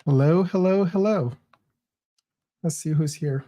Hello, hello, hello. Let's see who's here.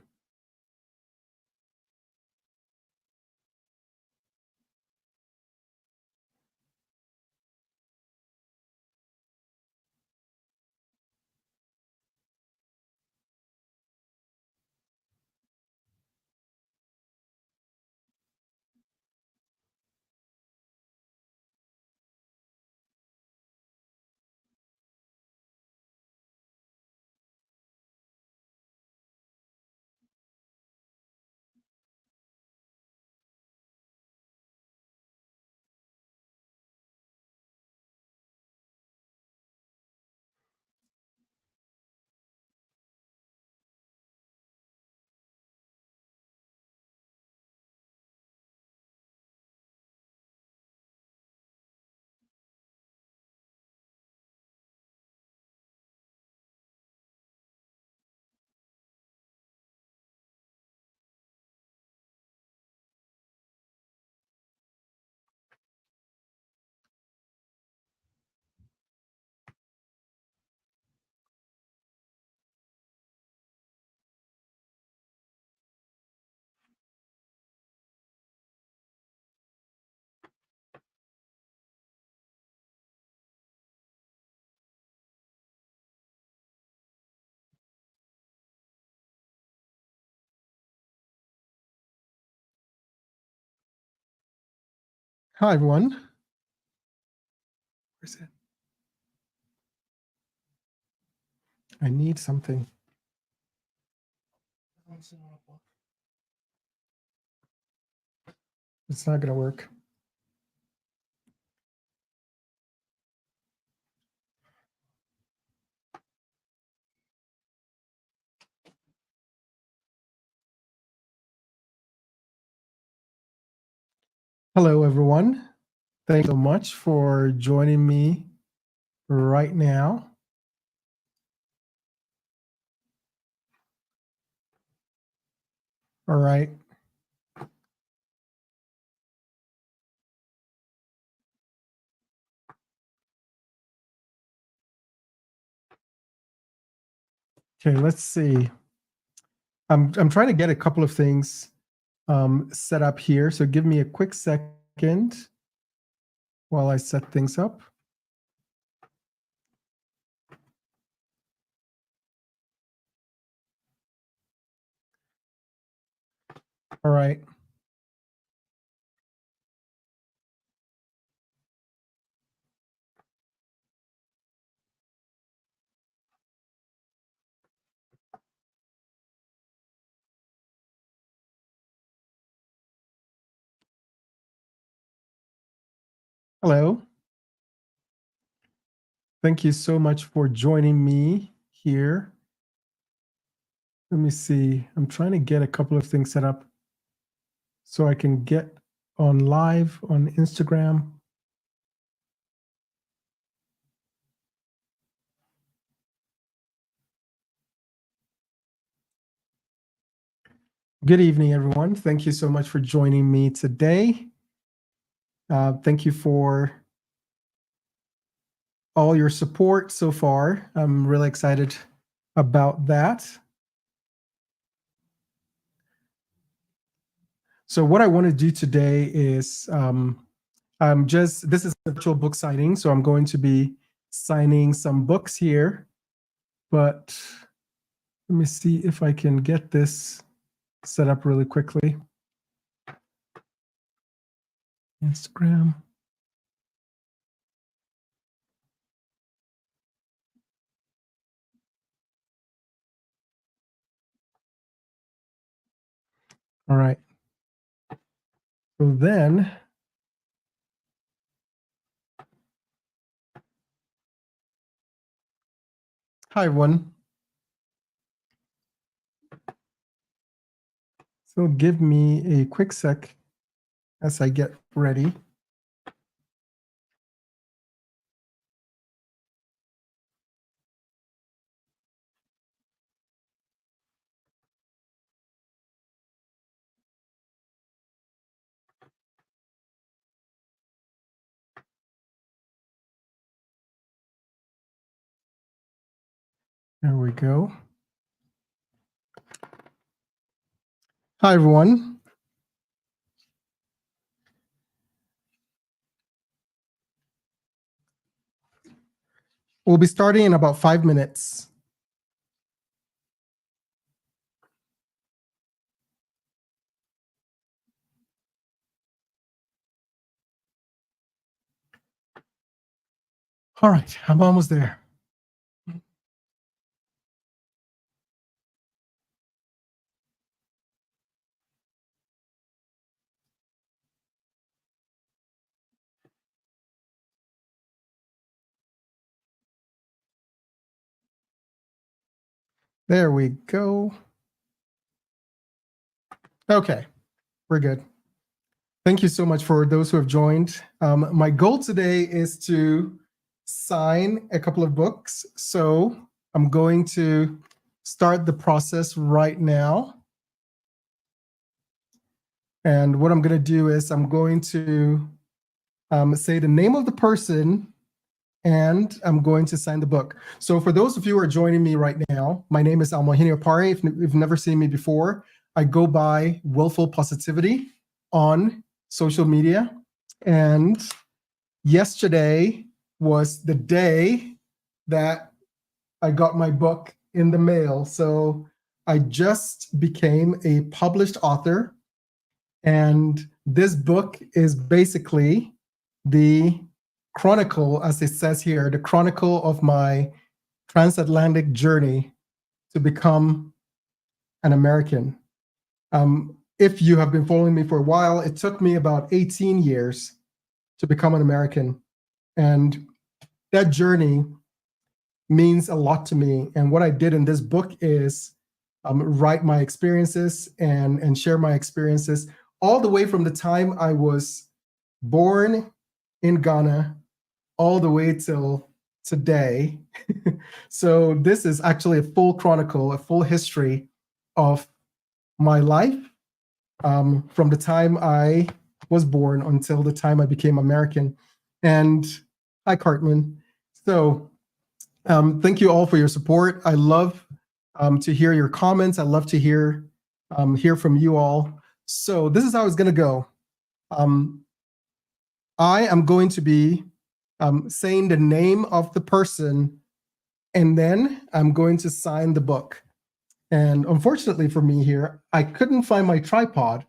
Hi, everyone. Where's it? I need something. It's not going to work. Hello, everyone. Thank you so much for joining me right now. All right. Okay, let's see. I'm trying to get a couple of things set up here. So give me a quick second while I set things up. All right. Hello. Thank you so much for joining me here. Let me see. I'm trying to get a couple of things set up so I can get on live on Instagram. Good evening, everyone. Thank you so much for joining me today. Thank you for all your support so far. I'm really excited about that. So what I want to do today is this is a virtual book signing, so I'm going to be signing some books here, but let me see if I can get this set up really quickly. Instagram. All right. So then, hi, everyone. So give me a quick sec as I get ready. There we go. Hi, everyone. We'll be starting in about 5 minutes. All right, I'm almost there. There we go. Okay, we're good. Thank you so much for those who have joined. My goal today is to sign a couple of books. So I'm going to start the process right now. And what I'm going to do is I'm going to say the name of the person and I'm going to sign the book. So for those of you who are joining me right now, my name is Alma Ohene-Opare. If you've never seen me before, I go by Willful Positivity on social media. And yesterday was the day that I got my book in the mail. So I just became a published author. And this book is basically the chronicle, as it says here, the chronicle of my transatlantic journey to become an American. If you have been following me for a while, it took me about 18 years to become an American. And that journey means a lot to me. And what I did in this book is write my experiences and share my experiences all the way from the time I was born in Ghana all the way till today. So this is actually a full chronicle, a full history of my life from the time I was born until the time I became American. And hi, Cartman. So thank you all for your support. I love to hear your comments. I love to hear from you all. So this is how it's going to go. I am going to be saying the name of the person, and then I'm going to sign the book. And unfortunately for me here, I couldn't find my tripod.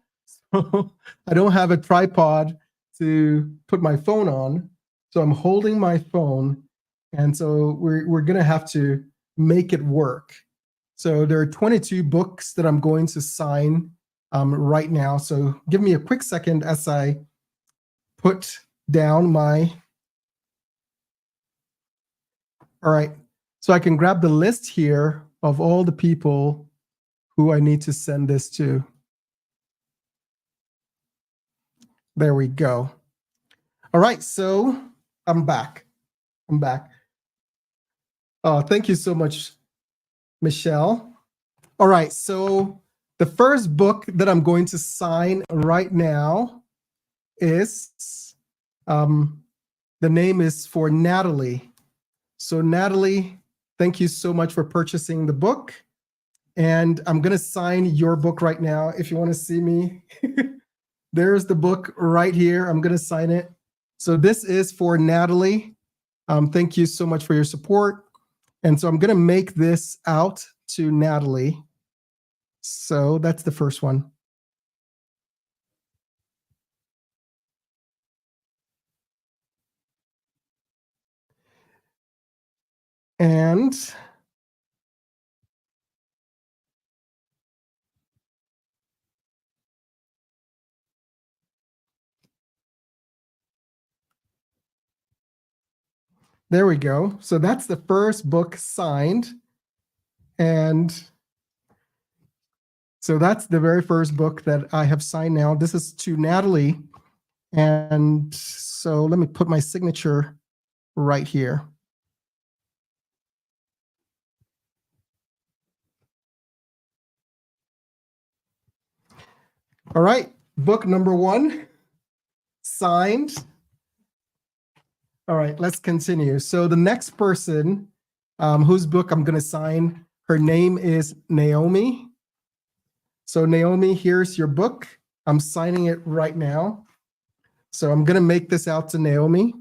So I don't have a tripod to put my phone on. So I'm holding my phone. And so we're going to have to make it work. So there are 22 books that I'm going to sign right now. So give me a quick second as I put down my. All right. So I can grab the list here of all the people who I need to send this to. There we go. All right. So I'm back. Oh, thank you so much, Michelle. All right. So the first book that I'm going to sign right now is the name is for Natalie. So Natalie, thank you so much for purchasing the book. And I'm going to sign your book right now. If you want to see me, there's the book right here. I'm going to sign it. So this is for Natalie. Thank you so much for your support. And so I'm going to make this out to Natalie. So that's the first one. And there we go. So that's the first book signed. And so that's the very first book that I have signed now. This is to Natalie. And so let me put my signature right here. All right, book number 1, signed. All right, let's continue. So the next person whose book I'm going to sign. Her name is Naomi. So Naomi, here's your book. I'm signing it right now. So I'm going to make this out to Naomi.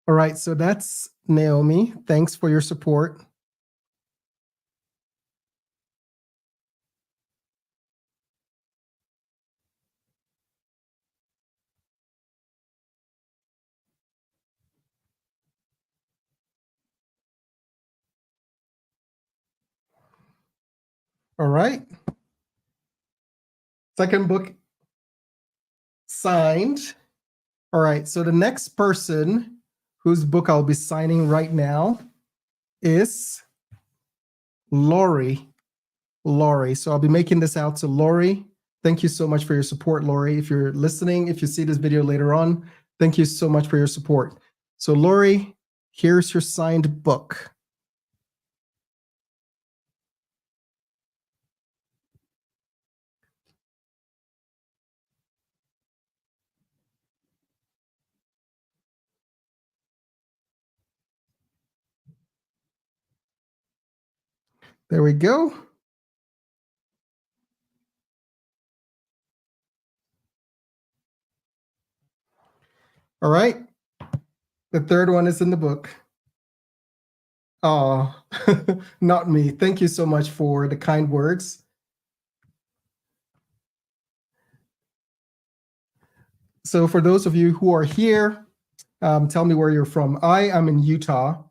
All right, so that's Naomi. Thanks for your support. All right. Second book signed. All right, so the next person whose book I'll be signing right now is Lori. Lori. So I'll be making this out to Lori. Thank you so much for your support, Lori. If you're listening, if you see this video later on, thank you so much for your support. So Lori, here's your signed book. There we go. All right. The third one is in the book. Oh, not me. Thank you so much for the kind words. So for those of you who are here, tell me where you're from. I am in Utah.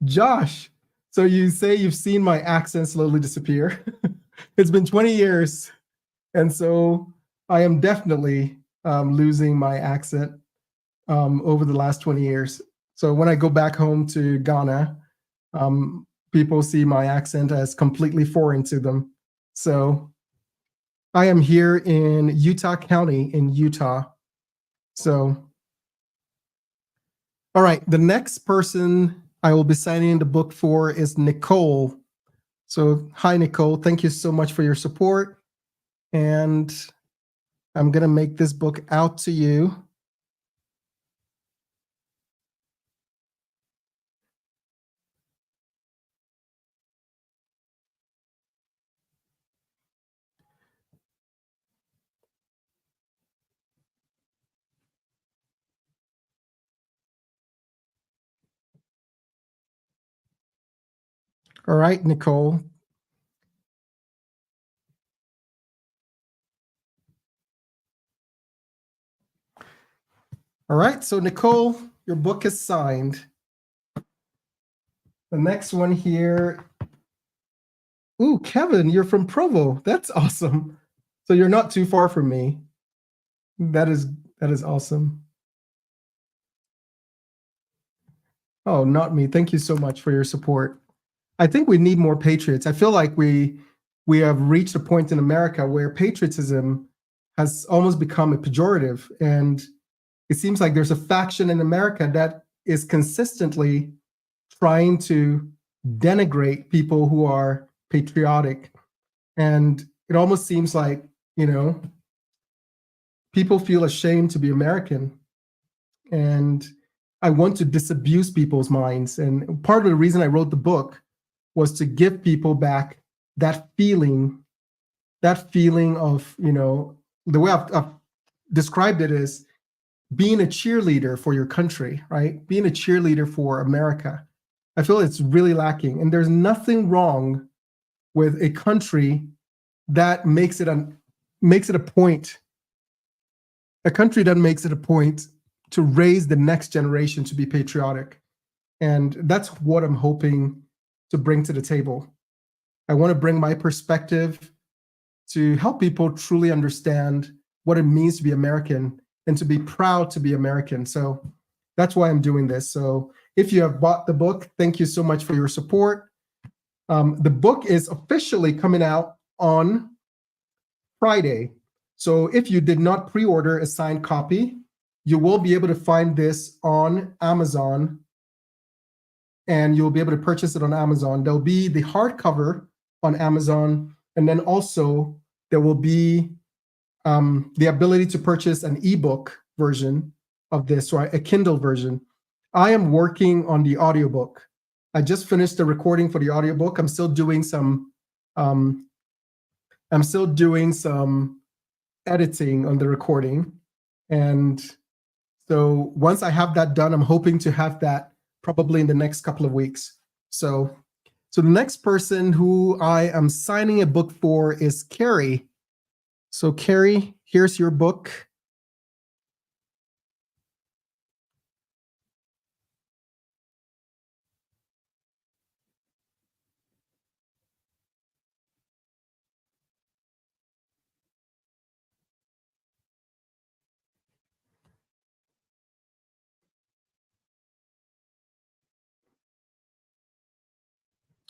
Josh, so you say you've seen my accent slowly disappear. It's been 20 years. And so I am definitely losing my accent over the last 20 years. So when I go back home to Ghana, people see my accent as completely foreign to them. So I am here in Utah County in Utah. So, all right, the next person I will be signing the book for is Nicole. So hi, Nicole. Thank you so much for your support. And I'm going to make this book out to you. All right, Nicole. All right, so Nicole, your book is signed. The next one here. Ooh, Kevin, you're from Provo. That's awesome. So you're not too far from me. That is awesome. Oh, not me. Thank you so much for your support. I think we need more patriots. I feel like we have reached a point in America where patriotism has almost become a pejorative, and it seems like there's a faction in America that is consistently trying to denigrate people who are patriotic. And it almost seems like, people feel ashamed to be American. And I want to disabuse people's minds. And part of the reason I wrote the book was to give people back that feeling of, the way I've described it is being a cheerleader for your country, right? Being a cheerleader for America. I feel it's really lacking. And there's nothing wrong with a country that makes it a point. A country that makes it a point to raise the next generation to be patriotic. And that's what I'm hoping to bring to the table. I want to bring my perspective to help people truly understand what it means to be American and to be proud to be American. So that's why I'm doing this. So if you have bought the book, thank you so much for your support. The book is officially coming out on Friday. So if you did not pre-order a signed copy, you will be able to find this on Amazon, and you'll be able to purchase it on Amazon. There'll be the hardcover on Amazon. And then also there will be the ability to purchase an ebook version of this, or a Kindle version. I am working on the audiobook. I just finished the recording for the audiobook. I'm still doing some editing on the recording. And so once I have that done, I'm hoping to have that probably in the next couple of weeks. So the next person who I am signing a book for is Carrie. So Carrie, here's your book.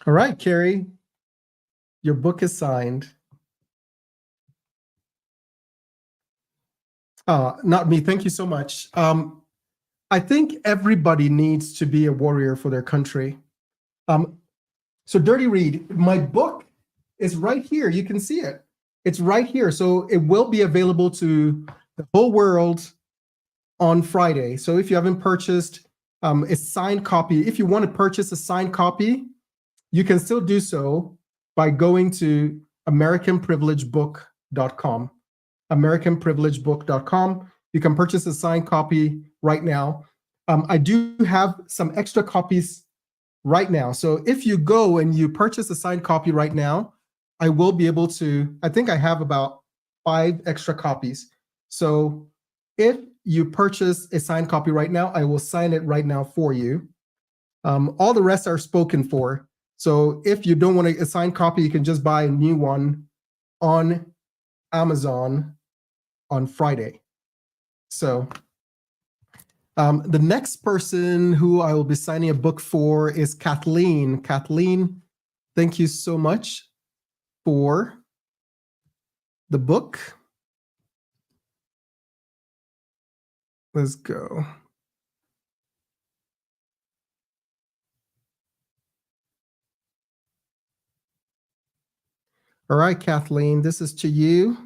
All right, Carrie, your book is signed. Not me. Thank you so much. I think everybody needs to be a warrior for their country. So Dirty Read, my book is right here. You can see it. It's right here. So it will be available to the whole world on Friday. So if you haven't purchased a signed copy, if you want to purchase a signed copy, you can still do so by going to AmericanPrivilegeBook.com. AmericanPrivilegeBook.com. You can purchase a signed copy right now. I do have some extra copies right now. So if you go and you purchase a signed copy right now, I will be able to, I think I have about 5 extra copies. So if you purchase a signed copy right now, I will sign it right now for you. All the rest are spoken for. So if you don't want a signed copy, you can just buy a new one on Amazon on Friday. So the next person who I will be signing a book for is Kathleen. Kathleen, thank you so much for the book. Let's go. All right, Kathleen, this is to you.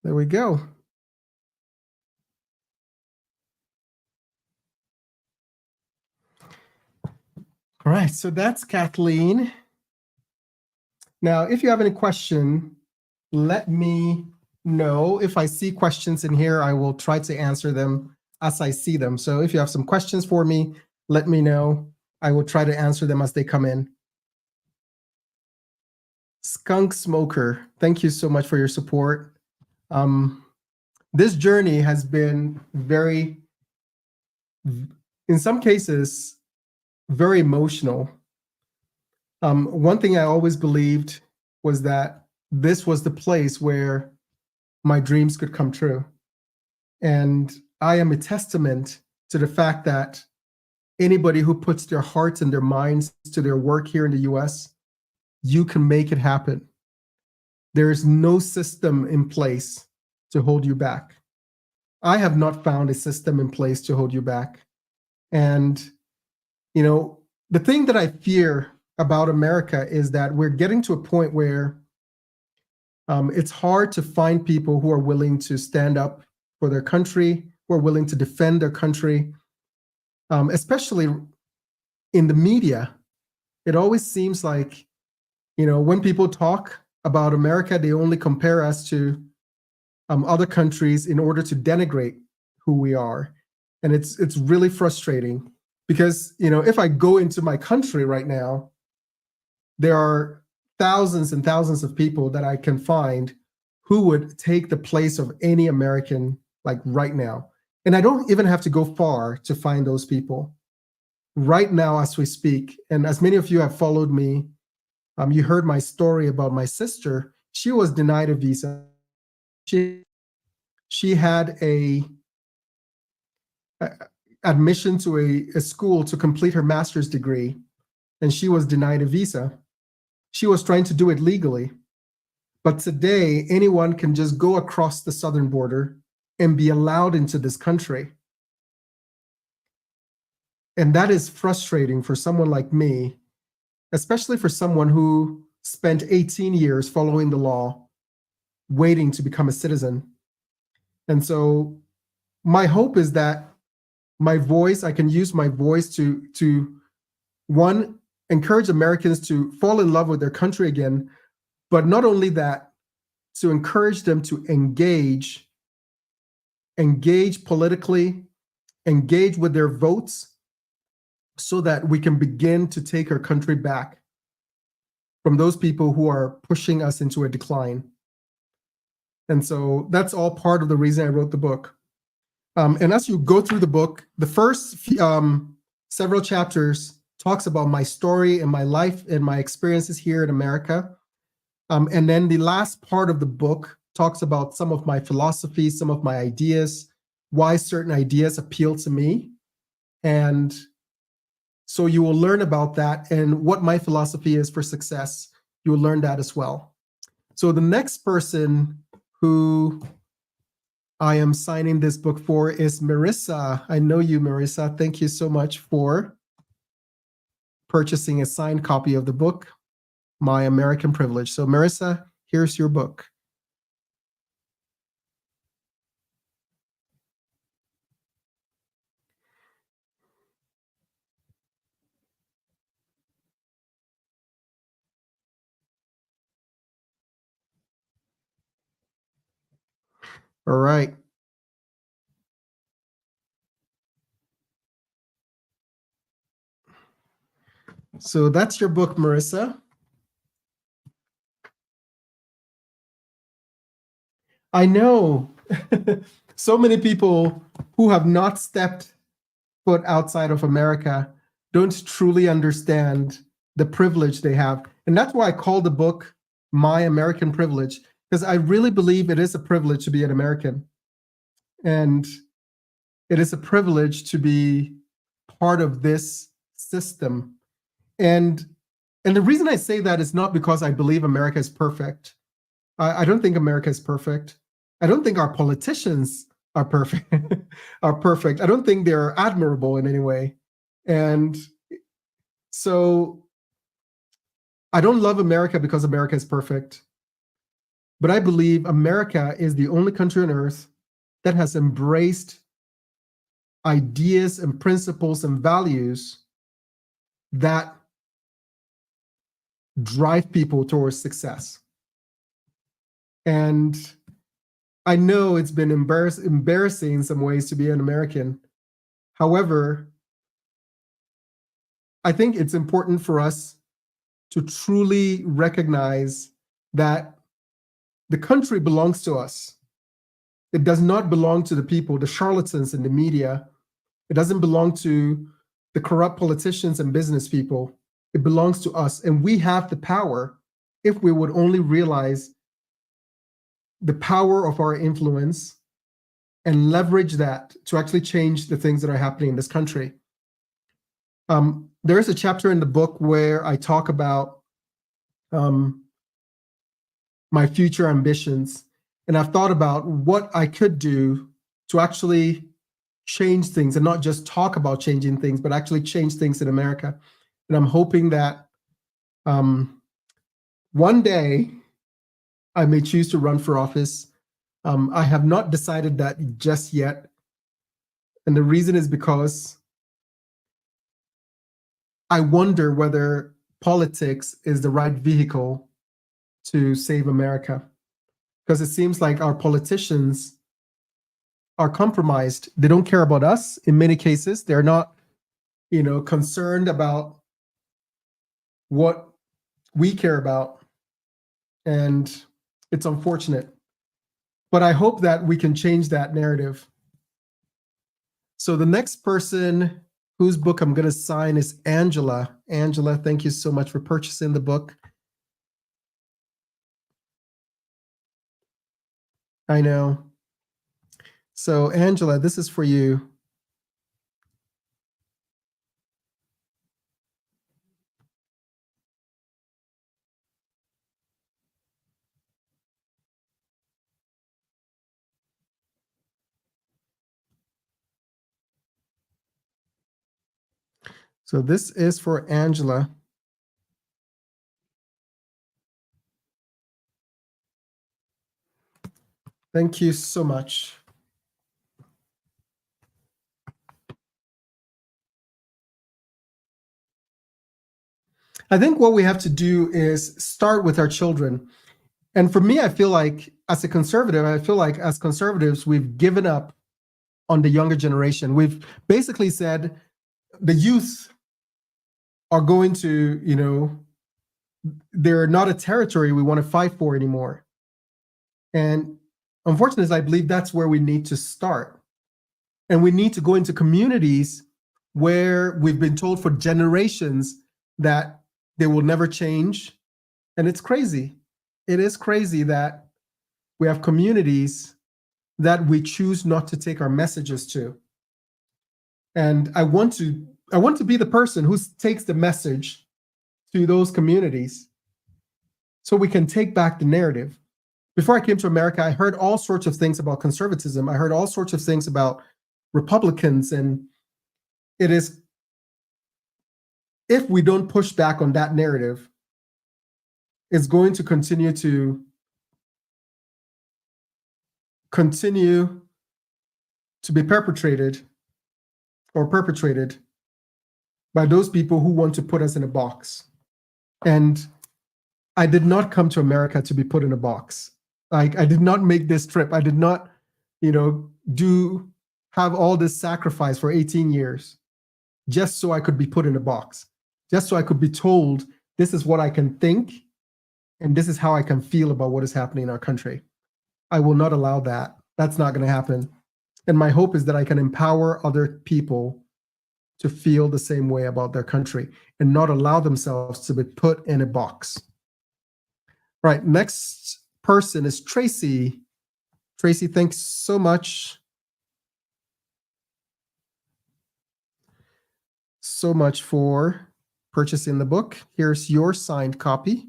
There we go. All right, so that's Kathleen. Now, if you have any question, let me know. If I see questions in here, I will try to answer them as I see them. So if you have some questions for me, let me know. I will try to answer them as they come in. Skunk Smoker, thank you so much for your support. This journey has been very, in some cases, very emotional. One thing I always believed was that this was the place where my dreams could come true. And I am a testament to the fact that anybody who puts their hearts and their minds to their work here in the US, you can make it happen. There is no system in place to hold you back. I have not found a system in place to hold you back. And, you know, the thing that I fear about America is that we're getting to a point where it's hard to find people who are willing to stand up for their country, who are willing to defend their country, especially in the media. It always seems like, you know, when people talk about America, they only compare us to other countries in order to denigrate who we are. And it's really frustrating because, you know, if I go into my country right now, there are thousands and thousands of people that I can find who would take the place of any American, like right now. And I don't even have to go far to find those people. Right now, as we speak, and as many of you have followed me, you heard my story about my sister. She was denied a visa. She had a admission to a school to complete her master's degree, and she was denied a visa. She was trying to do it legally, But today, anyone can just go across the southern border and be allowed into this country. And that is frustrating for someone like me, especially for someone who spent 18 years following the law, waiting to become a citizen. And so my hope is that I can use my voice to one, encourage Americans to fall in love with their country again, but not only that, to encourage them to engage politically, engage with their votes, so that we can begin to take our country back from those people who are pushing us into a decline. And so that's all part of the reason I wrote the book. And as you go through the book, the first several chapters talks about my story and my life and my experiences here in America. And then the last part of the book talks about some of my philosophies, some of my ideas, why certain ideas appeal to me. And so you will learn about that and what my philosophy is for success. You will learn that as well. So the next person who I am signing this book for is Marissa. I know you, Marissa. Thank you so much for purchasing a signed copy of the book, My American Privilege. So Marissa, here's your book. All right. So that's your book, Marissa. I know so many people who have not stepped foot outside of America don't truly understand the privilege they have. And that's why I call the book My American Privilege, because I really believe it is a privilege to be an American. And it is a privilege to be part of this system. And the reason I say that is not because I believe America is perfect. I don't think America is perfect. I don't think our politicians are perfect. Are perfect. I don't think they're admirable in any way. And so I don't love America because America is perfect. But I believe America is the only country on earth that has embraced ideas and principles and values that drive people towards success. And I know it's been embarrassing in some ways to be an American. However, I think it's important for us to truly recognize that the country belongs to us. It does not belong to the people, the charlatans in the media. It doesn't belong to the corrupt politicians and business people. It belongs to us. And we have the power, if we would only realize the power of our influence and leverage that to actually change the things that are happening in this country. There is a chapter in the book where I talk about my future ambitions, and I've thought about what I could do to actually change things and not just talk about changing things, but actually change things in America. And I'm hoping that one day I may choose to run for office. I have not decided that just yet. And the reason is because I wonder whether politics is the right vehicle to save America. Because it seems like our politicians are compromised. They don't care about us in many cases. They're not, concerned about what we care about. And it's unfortunate. But I hope that we can change that narrative. So the next person whose book I'm going to sign is Angela. Angela, thank you so much for purchasing the book. I know. So Angela, this is for you. So this is for Angela. Thank you so much. I think what we have to do is start with our children. And for me, I feel like as a conservative, I feel like as conservatives, we've given up on the younger generation. We've basically said the youth are going to, they're not a territory we want to fight for anymore. And unfortunately, I believe that's where we need to start. And we need to go into communities where we've been told for generations that they will never change. And it's crazy. It is crazy that we have communities that we choose not to take our messages to. And I want to be the person who takes the message to those communities so we can take back the narrative. Before I came to America, I heard all sorts of things about conservatism. I heard all sorts of things about Republicans. And it is, if we don't push back on that narrative, it's going to continue to be perpetrated by those people who want to put us in a box. And I did not come to America to be put in a box. Like, I did not make this trip. I did not, have all this sacrifice for 18 years just so I could be put in a box, just so I could be told this is what I can think and this is how I can feel about what is happening in our country. I will not allow that. That's not going to happen. And my hope is that I can empower other people to feel the same way about their country and not allow themselves to be put in a box. Right, next person is Tracy. Tracy, thanks so much. So much for purchasing the book. Here's your signed copy.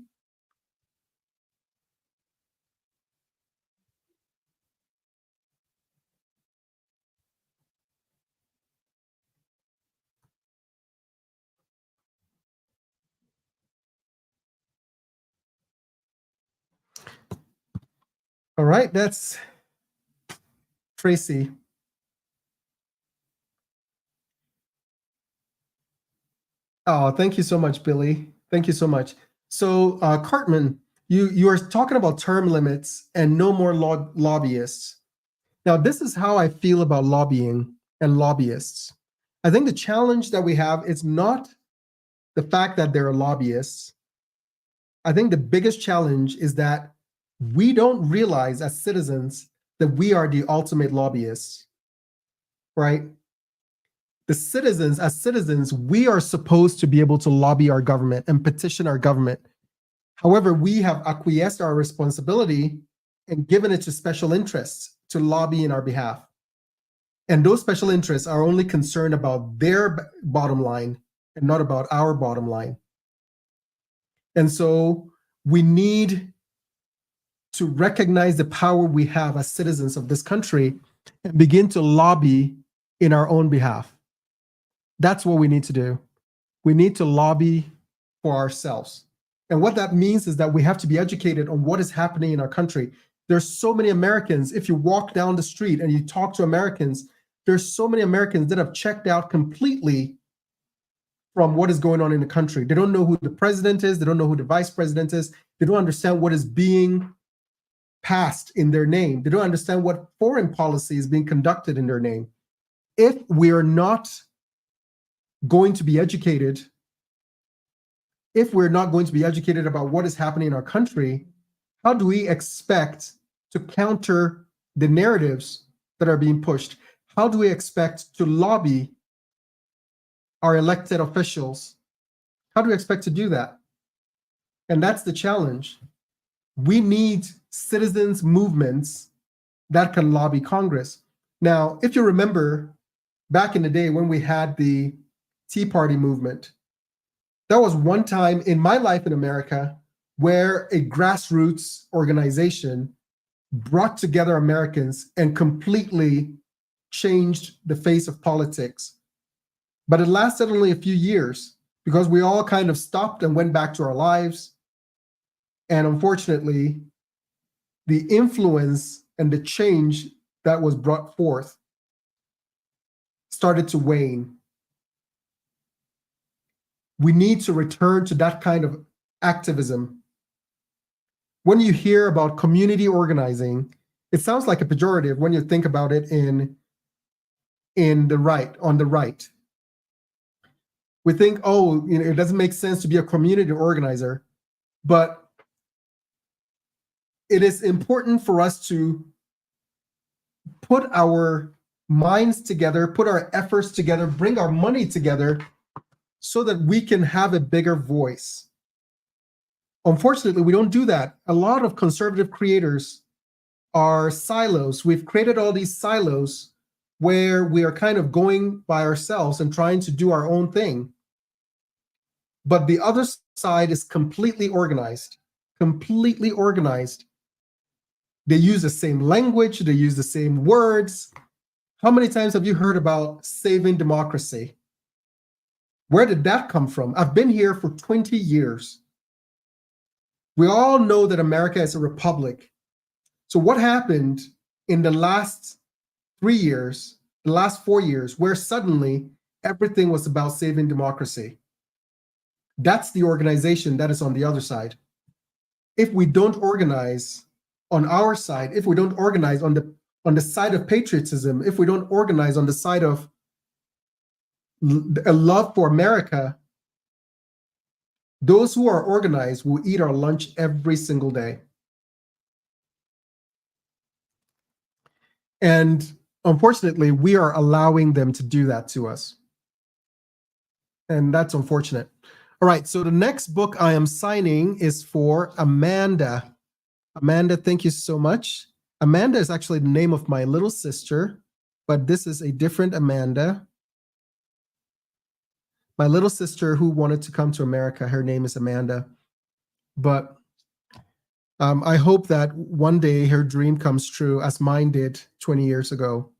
All right, that's Tracy. Oh, thank you so much, Billy. Thank you so much. So, Cartman, you are talking about term limits and no more lobbyists. Now, this is how I feel about lobbying and lobbyists. I think the challenge that we have is not the fact that there are lobbyists. I think the biggest challenge is that we don't realize as citizens that we are the ultimate lobbyists, right? As citizens, we are supposed to be able to lobby our government and petition our government. However, we have acquiesced our responsibility and given it to special interests to lobby in our behalf. And those special interests are only concerned about their bottom line and not about our bottom line. And so we need to recognize the power we have as citizens of this country and begin to lobby in our own behalf. That's what we need to do. We need to lobby for ourselves. And what that means is that we have to be educated on what is happening in our country. There's so many Americans, if you walk down the street and you talk to Americans, there's so many Americans that have checked out completely from what is going on in the country. They don't know who the president is. They don't know who the vice president is. They don't understand what is being passed in their name. They don't understand what foreign policy is being conducted in their name. If we are not going to be educated, about what is happening in our country, how do we expect to counter the narratives that are being pushed? How do we expect to lobby our elected officials? How do we expect to do that? And that's the challenge. We need citizens' movements that can lobby Congress. Now, if you remember back in the day when we had the Tea Party movement, that was one time in my life in America where a grassroots organization brought together Americans and completely changed the face of politics But it lasted only a few years because we all kind of stopped and went back to our lives. And unfortunately, the influence and the change that was brought forth started to wane. We need to return to that kind of activism. When you hear about community organizing, it sounds like a pejorative when you think about it on the right. We think, oh, it doesn't make sense to be a community organizer, but it is important for us to put our minds together, put our efforts together, bring our money together so that we can have a bigger voice. Unfortunately, we don't do that. A lot of conservative creators are silos. We've created all these silos where we are kind of going by ourselves and trying to do our own thing. But the other side is completely organized, completely organized. They use the same language, they use the same words. How many times have you heard about saving democracy? Where did that come from? I've been here for 20 years. We all know that America is a republic. So what happened in the last 3 years, the last 4 years, where suddenly everything was about saving democracy? That's the organization that is on the other side. If we don't organize on our side, if we don't organize on the side of patriotism, if we don't organize on the side of a love for America, those who are organized will eat our lunch every single day. And unfortunately, we are allowing them to do that to us. And that's unfortunate. All right, so the next book I am signing is for Amanda. Amanda, thank you so much. Amanda is actually the name of my little sister, but this is a different Amanda. My little sister who wanted to come to America, her name is Amanda. But I hope that one day her dream comes true as mine did 20 years ago.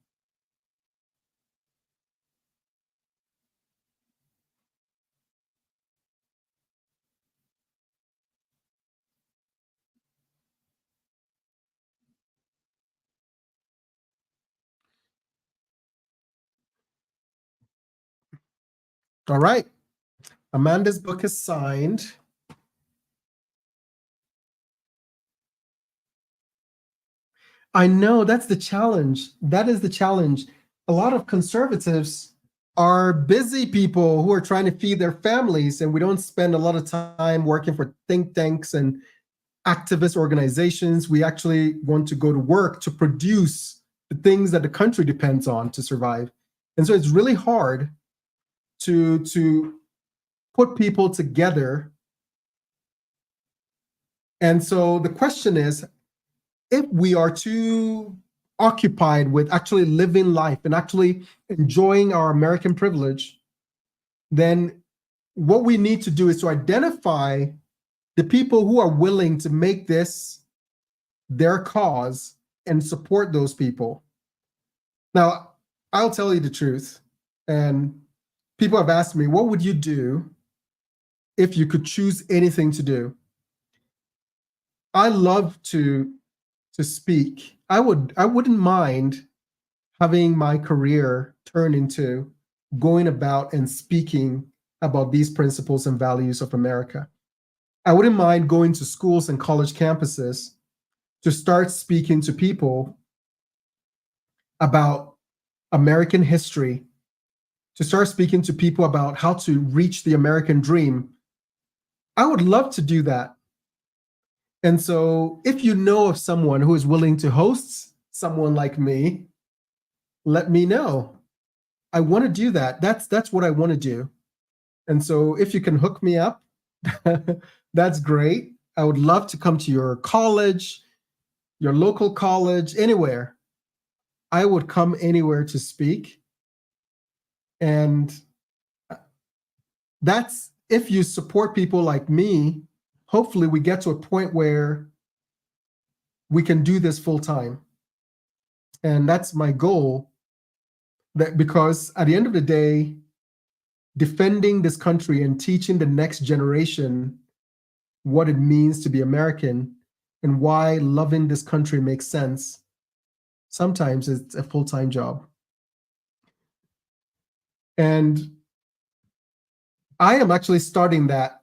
All right. Amanda's book is signed. I know that's the challenge. That is the challenge. A lot of conservatives are busy people who are trying to feed their families, and we don't spend a lot of time working for think tanks and activist organizations. We actually want to go to work to produce the things that the country depends on to survive. And so it's really hard to put people together. And so the question is, if we are too occupied with actually living life and actually enjoying our American privilege, then what we need to do is to identify the people who are willing to make this their cause and support those people. Now, I'll tell you the truth. And people have asked me, what would you do if you could choose anything to do? I love to speak. I wouldn't mind having my career turn into going about and speaking about these principles and values of America. I wouldn't mind going to schools and college campuses to start speaking to people about American history, to start speaking to people about how to reach the American dream. I would love to do that. And so if you know of someone who is willing to host someone like me, let me know. I want to do that. That's what I want to do. And so if you can hook me up, that's great. I would love to come to your college, your local college, anywhere. I would come anywhere to speak. And that's if you support people like me, hopefully we get to a point where we can do this full time. And that's my goal, that because at the end of the day, defending this country and teaching the next generation what it means to be American and why loving this country makes sense, sometimes it's a full-time job. And I am actually starting that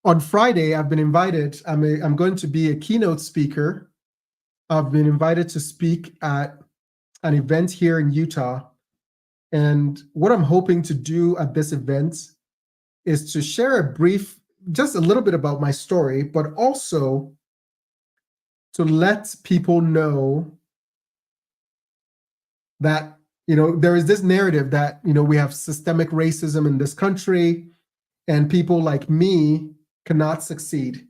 on Friday. I've been invited. I'm going to be a keynote speaker. I've been invited to speak at an event here in Utah. And what I'm hoping to do at this event is to share just a little bit about my story, but also to let people know that, there is this narrative that, we have systemic racism in this country and people like me cannot succeed.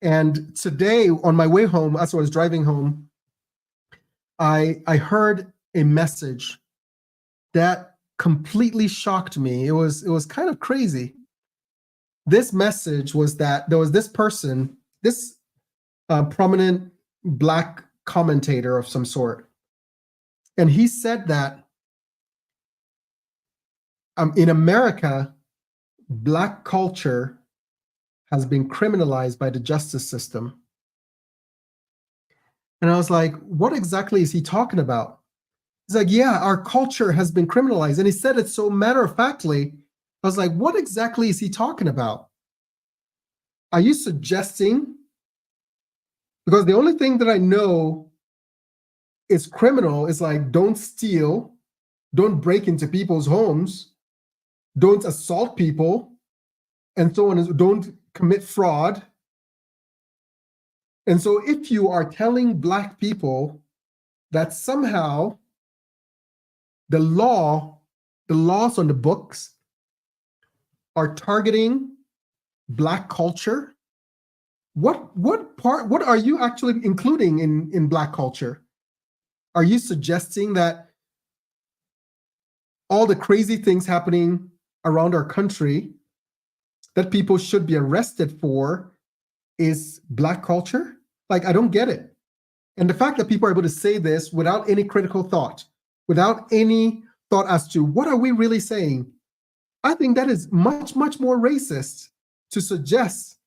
And today on my way home, as I was driving home, I heard a message that completely shocked me. It was kind of crazy. This message was that there was this person, this prominent Black commentator of some sort, and he said that in America, Black culture has been criminalized by the justice system. And I was like, what exactly is he talking about? He's like, yeah, our culture has been criminalized. And he said it so matter-of-factly. I was like, what exactly is he talking about? Are you suggesting? Because the only thing that I know is criminal is like, don't steal, don't break into people's homes, don't assault people, and so on, don't commit fraud. And so if you are telling Black people that somehow the laws on the books are targeting Black culture, what are you actually including in Black culture? Are you suggesting that all the crazy things happening around our country that people should be arrested for is Black culture? Like, I don't get it. And the fact that people are able to say this without any critical thought, without any thought as to what are we really saying, I think that is much, much more racist to suggest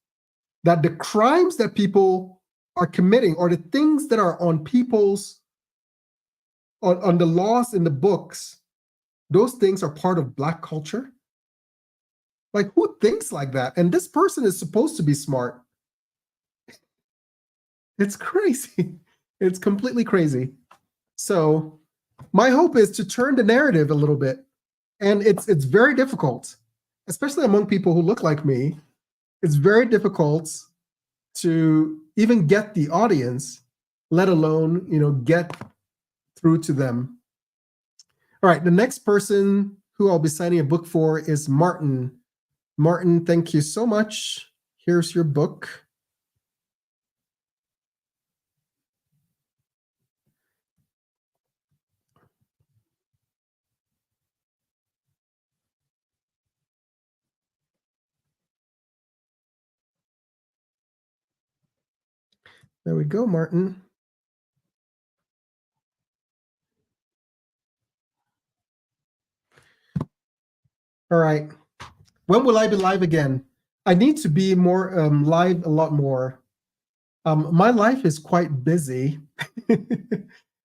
that the crimes that people are committing or the things that are on on the laws in the books, those things are part of Black culture. Like, who thinks like that? And this person is supposed to be smart. It's crazy. It's completely crazy. So my hope is to turn the narrative a little bit. And it's very difficult, especially among people who look like me. It's very difficult to even get the audience, let alone, get through to them. All right, the next person who I'll be signing a book for is Martin. Martin, thank you so much. Here's your book. There we go, Martin. All right. When will I be live again? I need to be more live a lot more. My life is quite busy.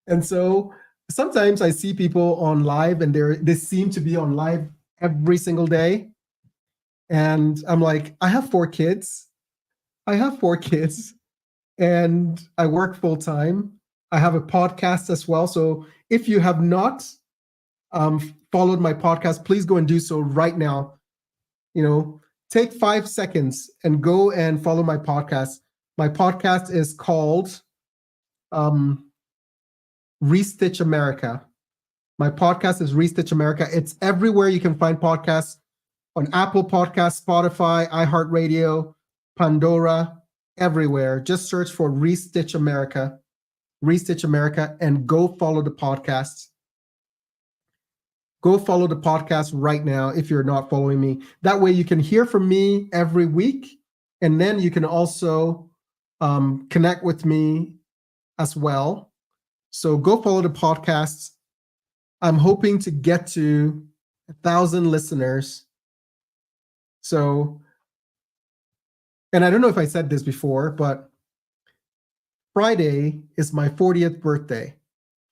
And so sometimes I see people on live and they seem to be on live every single day. And I'm like, I have 4 kids. And I work full time. I have a podcast as well. So if you have not followed my podcast, please go and do so right now. Take 5 seconds and go and follow my podcast. My podcast is called Restitch America. My podcast is Restitch America. It's everywhere you can find podcasts, on Apple Podcasts, Spotify, iHeartRadio, Pandora, everywhere. Just search for Restitch America, and go follow the podcast. Go follow the podcast right now if you're not following me. That way you can hear from me every week, and then you can also connect with me as well. So go follow the podcasts. I'm hoping to get to 1,000 listeners. So, and I don't know if I said this before, but Friday is my 40th birthday.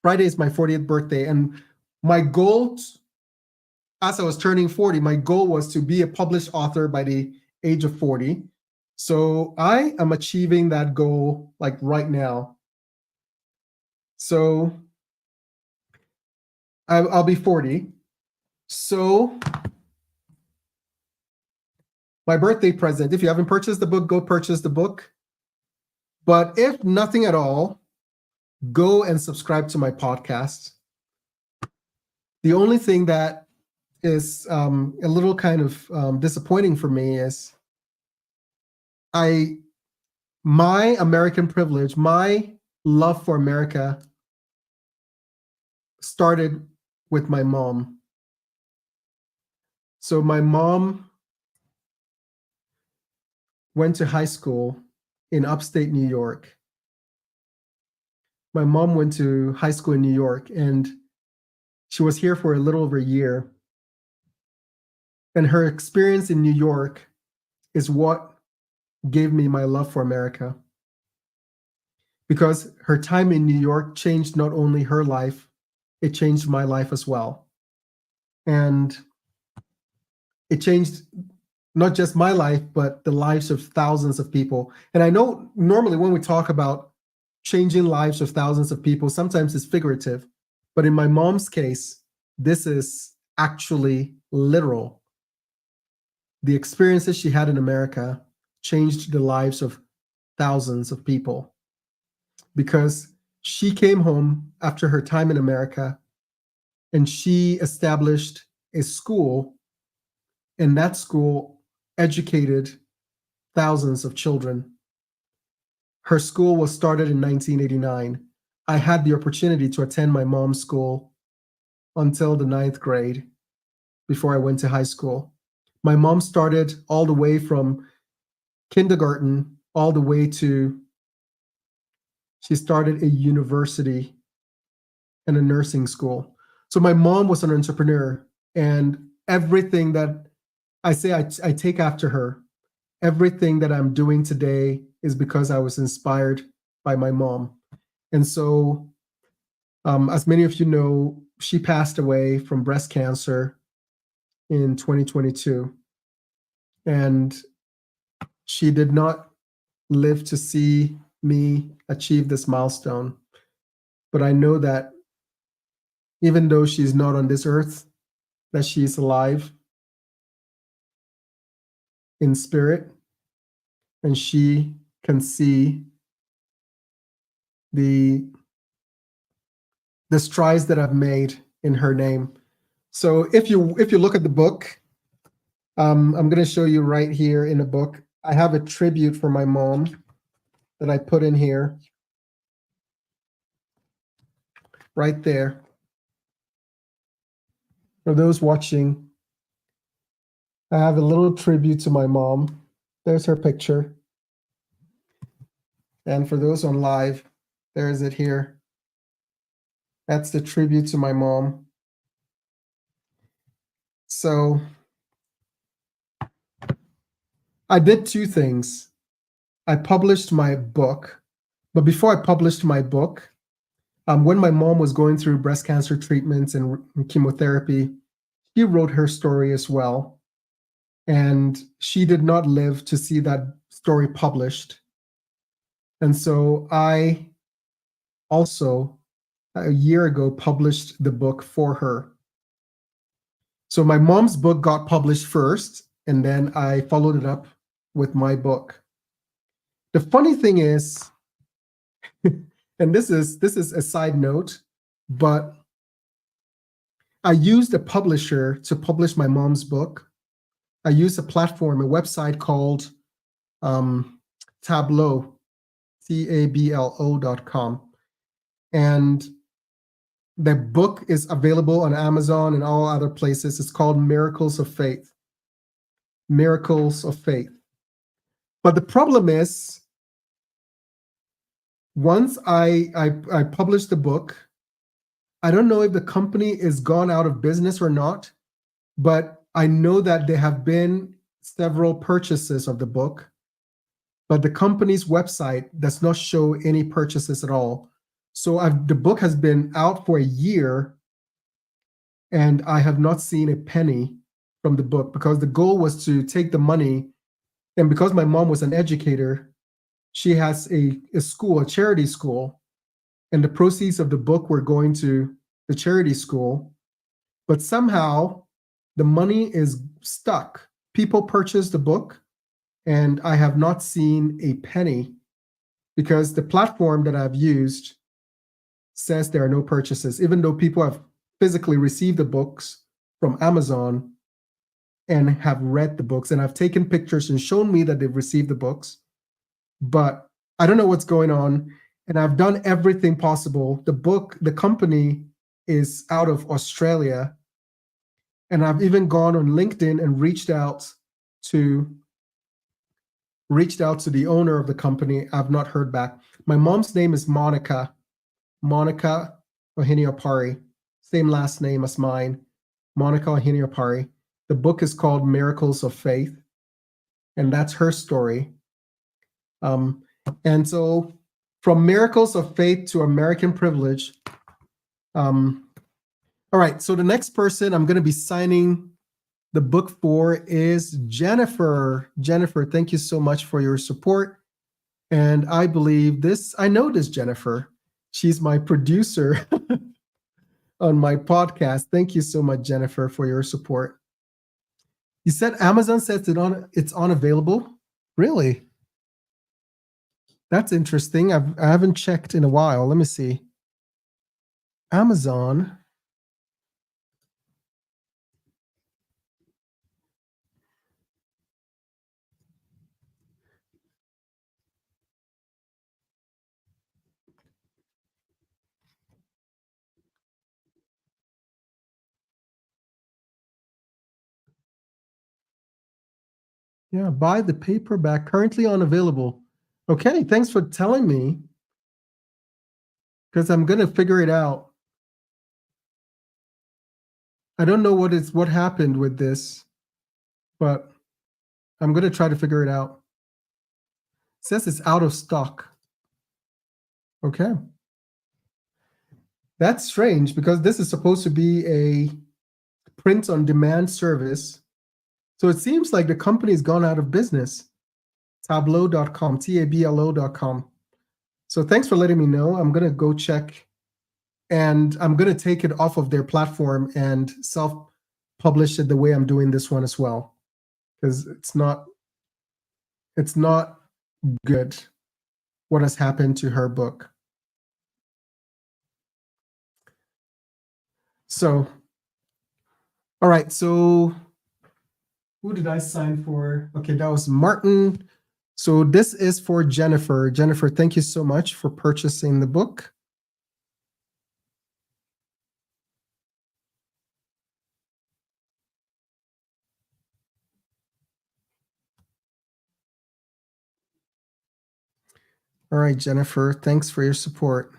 Friday is my 40th birthday. And my goal, as I was turning 40, my goal was to be a published author by the age of 40. So I am achieving that goal like right now. So I'll be 40. So my birthday present, if you haven't purchased the book, go purchase the book. But if nothing at all, go and subscribe to my podcast. The only thing that is a little kind of disappointing for me is my American privilege, my love for America started with my mom. So my mom went to high school in upstate New York. My mom went to high school in New York, and she was here for a little over a year. And her experience in New York is what gave me my love for America. Because her time in New York changed not only her life, it changed my life as well. And it changed not just my life, but the lives of thousands of people. And I know normally when we talk about changing lives of thousands of people, sometimes it's figurative. But in my mom's case, this is actually literal. The experiences she had in America changed the lives of thousands of people because she came home after her time in America and she established a school, and that school educated thousands of children. Her school was started in 1989. I had the opportunity to attend my mom's school until the 9th grade before I went to high school. My mom started all the way from kindergarten all the way to, she started a university and a nursing school. So my mom was an entrepreneur, and everything that I say I take after her. Everything that I'm doing today is because I was inspired by my mom. And so, as many of you know, she passed away from breast cancer in 2022. And she did not live to see me achieve this milestone. But I know that even though she's not on this earth, that she's alive in spirit, and she can see the strides that I've made in her name. So if you look at the book, I'm going to show you right here in the book. I have a tribute for my mom that I put in here, right there. For those watching, I have a little tribute to my mom. There's her picture. And for those on live, there's it here. That's the tribute to my mom. So I did two things. I published my book, but before I published my book, when my mom was going through breast cancer treatments and chemotherapy, she wrote her story as well. And she did not live to see that story published. And so I also, a year ago, published the book for her. So my mom's book got published first, and then I followed it up with my book. The funny thing is, and this is a side note, but I used a publisher to publish my mom's book. I used a platform, a website called Tableau, Tablo.com. And the book is available on Amazon and all other places. It's called Miracles of Faith. Miracles of Faith. But the problem is, once I published the book, I don't know if the company is gone out of business or not, but I know that there have been several purchases of the book, but the company's website does not show any purchases at all. So the book has been out for a year, and I have not seen a penny from the book because the goal was to take the money. And because my mom was an educator, she has a school, a charity school, and the proceeds of the book were going to the charity school. But somehow the money is stuck. People purchased the book, and I have not seen a penny because the platform that I've used says there are no purchases, even though people have physically received the books from Amazon and have read the books and have taken pictures and shown me that they've received the books. But I don't know what's going on. And I've done everything possible. The company is out of Australia. And I've even gone on LinkedIn and reached out to the owner of the company. I've not heard back. My mom's name is Monica Ohene-Opare, same last name as mine, Monica Ohene-Opare. The book is called Miracles of Faith, and that's her story. And so from Miracles of Faith to American Privilege. All right, so the next person I'm going to be signing the book for is Jennifer. Jennifer, thank you so much for your support. And I know this Jennifer. She's my producer on my podcast. Thank you so much, Jennifer, for your support. You said Amazon says it's unavailable? Really? That's interesting. I haven't checked in a while. Let me see. Amazon. Yeah, buy the paperback, currently unavailable. Okay, thanks for telling me, because I'm gonna figure it out. I don't know what happened with this, but I'm gonna try to figure it out. It says it's out of stock. Okay. That's strange because this is supposed to be a print on demand service. So it seems like the company's gone out of business. Tableau.com, tablo.com. So thanks for letting me know. I'm going to go check, and I'm going to take it off of their platform and self-publish it the way I'm doing this one as well, because it's not good what has happened to her book. So, all right. So who did I sign for? Okay, that was Martin. So this is for Jennifer. Jennifer, thank you so much for purchasing the book. All right, Jennifer, thanks for your support.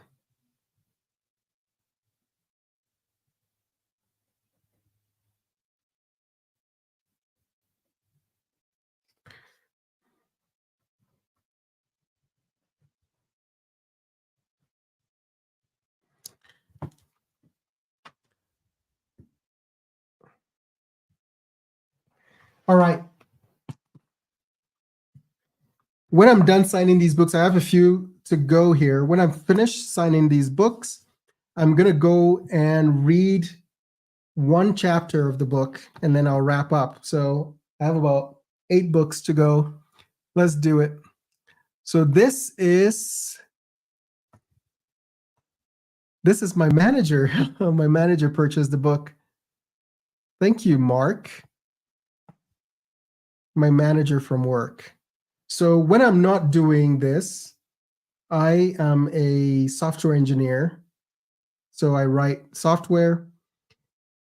All right. When I'm done signing these books, I have a few to go here. When I'm finished signing these books, I'm going to go and read one chapter of the book, and then I'll wrap up. So I have about 8 books to go. Let's do it. So this is my manager. My manager purchased the book. Thank you, Mark. My manager from work. So when I'm not doing this, I am a software engineer. So I write software.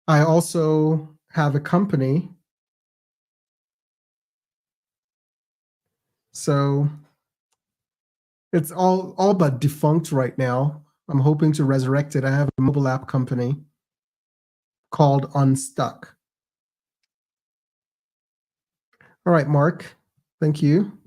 I also have a company. So it's all but defunct right now. I'm hoping to resurrect it. I have a mobile app company called Unstuck. All right, Mark. Thank you.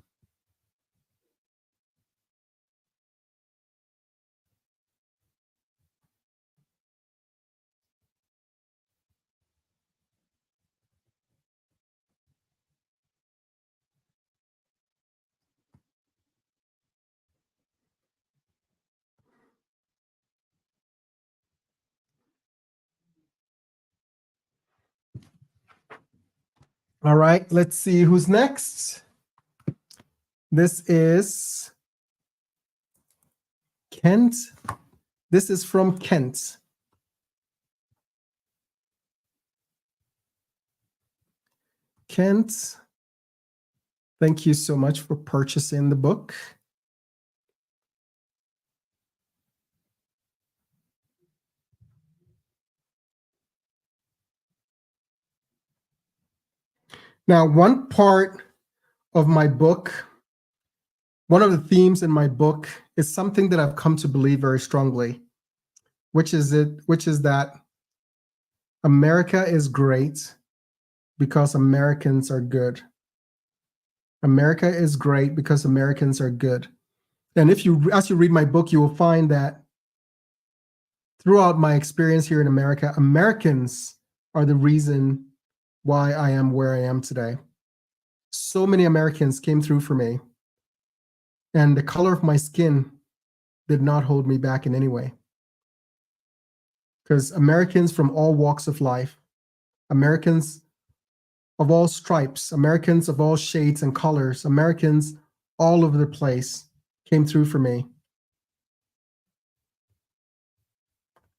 All right, let's see who's next. This is Kent. This is from Kent. Kent, thank you so much for purchasing the book. Now, one part of my book, one of the themes in my book is something that I've come to believe very strongly, which is that America is great because Americans are good. America is great because Americans are good. And as you read my book, you will find that throughout my experience here in America, Americans are the reason why I am where I am today. So many Americans came through for me, and the color of my skin did not hold me back in any way. Because Americans from all walks of life, Americans of all stripes, Americans of all shades and colors, Americans all over the place came through for me.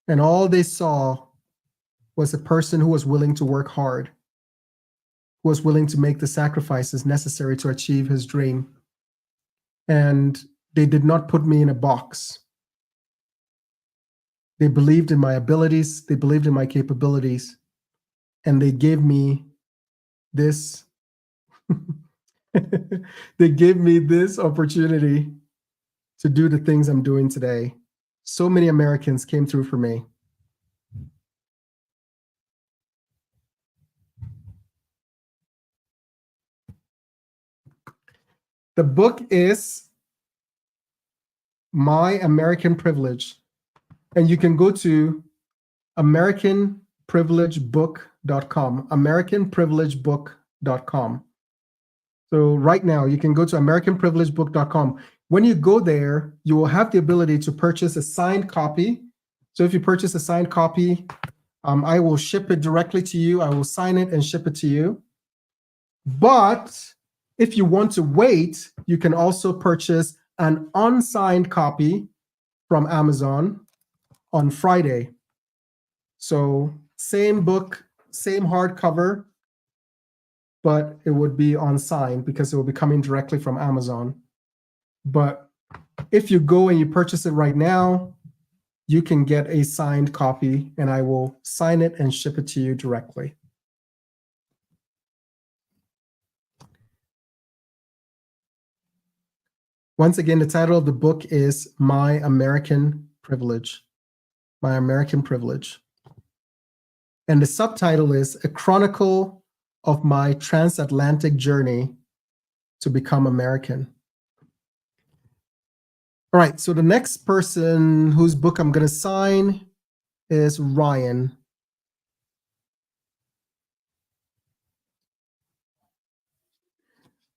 And all they saw was a person who was willing to work hard, who was willing to make the sacrifices necessary to achieve his dream. And they did not put me in a box. They believed in my abilities, they believed in my capabilities, and they gave me this they gave me this opportunity to do the things I'm doing today. So many Americans came through for me. The book is My American Privilege, and you can go to AmericanPrivilegeBook.com, AmericanPrivilegeBook.com. So right now you can go to AmericanPrivilegeBook.com. When you go there, you will have the ability to purchase a signed copy. So if you purchase a signed copy, I will ship it directly to you. I will sign it and ship it to you. But if you want to wait, you can also purchase an unsigned copy from Amazon on Friday. So same book, same hardcover, but it would be unsigned because it will be coming directly from Amazon. But if you go and you purchase it right now, you can get a signed copy and I will sign it and ship it to you directly. Once again, the title of the book is My American Privilege. My American Privilege. And the subtitle is A Chronicle of My Transatlantic Journey to Become American. All right, so the next person whose book I'm going to sign is Ryan.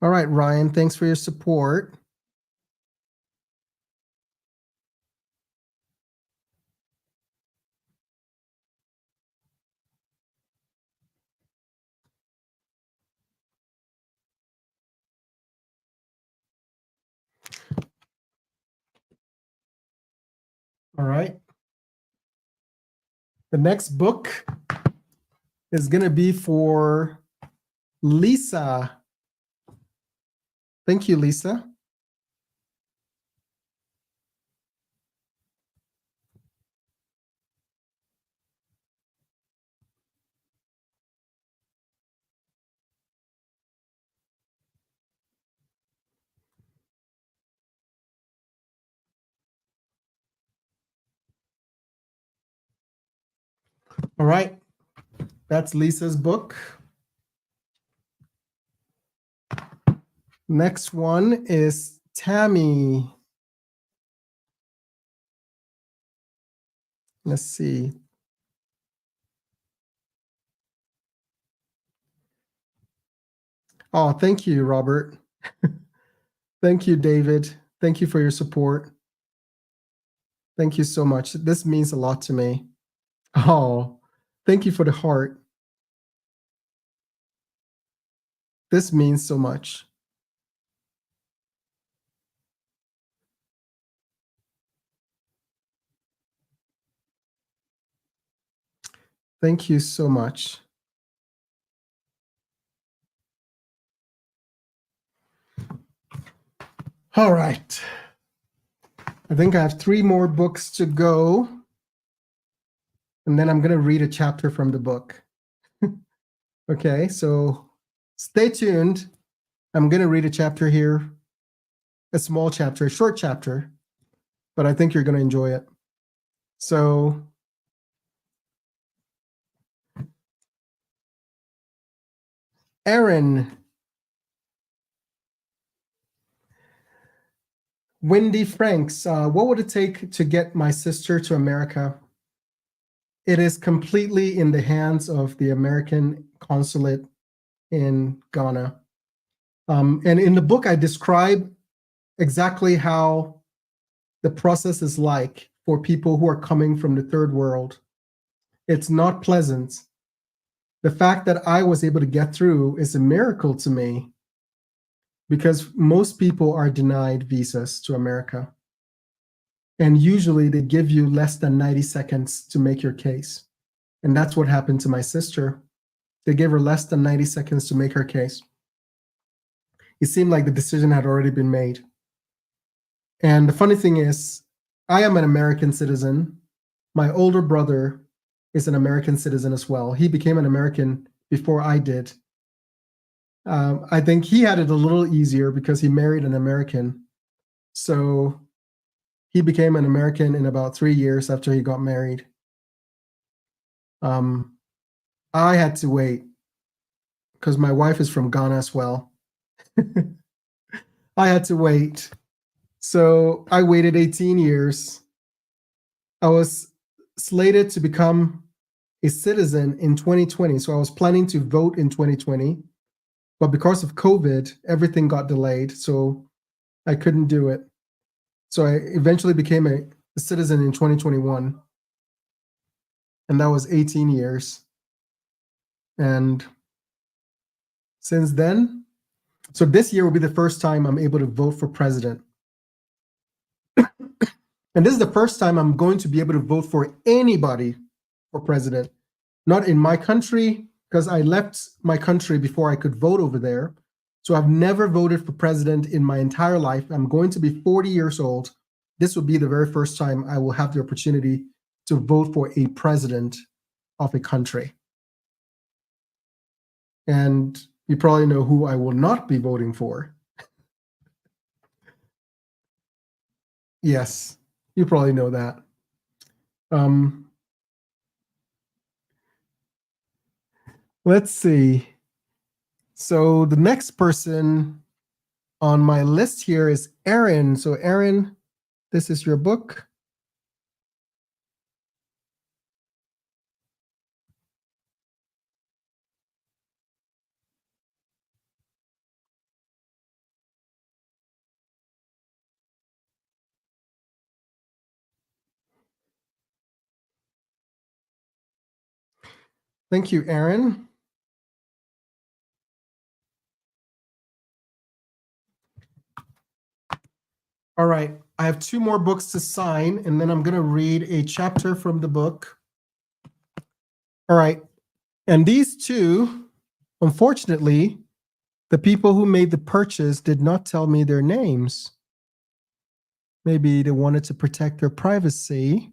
All right, Ryan, thanks for your support. All right. The next book is going to be for Lisa. Thank you, Lisa. All right. That's Lisa's book. Next one is Tammy. Let's see. Oh, thank you, Robert. Thank you, David. Thank you for your support. Thank you so much. This means a lot to me. Oh, thank you for the heart. This means so much. Thank you so much. All right. I think I have 3 more books to go. And then I'm going to read a chapter from the book. Okay, so stay tuned. I'm going to read a chapter here, a small chapter, a short chapter, but I think you're going to enjoy it. So, Aaron, Wendy Franks, what would it take to get my sister to America? It is completely in the hands of the American consulate in Ghana. And in the book, I describe exactly how the process is like for people who are coming from the third world. It's not pleasant. The fact that I was able to get through is a miracle to me because most people are denied visas to America. And usually they give you less than 90 seconds to make your case. And that's what happened to my sister. They gave her less than 90 seconds to make her case. It seemed like the decision had already been made. And the funny thing is, I am an American citizen. My older brother is an American citizen as well. He became an American before I did. I think he had it a little easier because he married an American. So he became an American in about 3 years after he got married. I had to wait because my wife is from Ghana as well. I had to wait. So I waited 18 years. I was slated to become a citizen in 2020. So I was planning to vote in 2020. But because of COVID, everything got delayed. So I couldn't do it. So I eventually became a citizen in 2021. And that was 18 years. And since then, so this year will be the first time I'm able to vote for president. And this is the first time I'm going to be able to vote for anybody for president. Not in my country, because I left my country before I could vote over there. So I've never voted for president in my entire life. I'm going to be 40 years old. This will be the very first time I will have the opportunity to vote for a president of a country. And you probably know who I will not be voting for. Yes, you probably know that. Let's see. So the next person on my list here is Aaron. So Aaron, this is your book. Thank you, Aaron. All right, I have 2 more books to sign, and then I'm going to read a chapter from the book. All right, and these 2, unfortunately, the people who made the purchase did not tell me their names. Maybe they wanted to protect their privacy.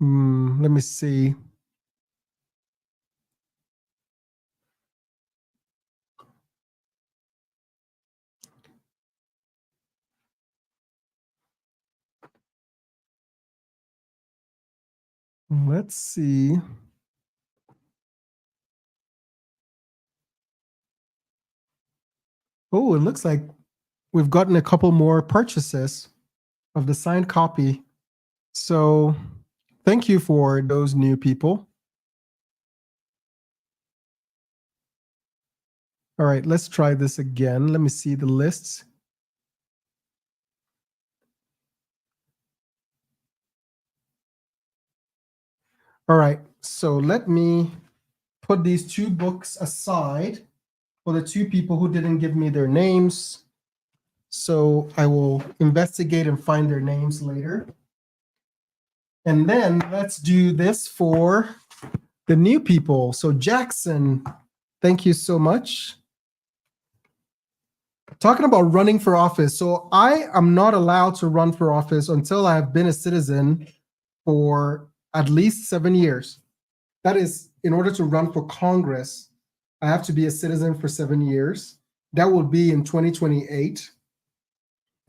Let me see. Let's see. Oh, it looks like we've gotten a couple more purchases of the signed copy. So thank you for those new people. All right, let's try this again. Let me see the lists. All right, so let me put these two books aside for the two people who didn't give me their names. So I will investigate and find their names later. And then let's do this for the new people. So Jackson, thank you so much. Talking about running for office. So I am not allowed to run for office until I have been a citizen for at least 7 years. That is, in order to run for Congress, I have to be a citizen for 7 years. That will be in 2028.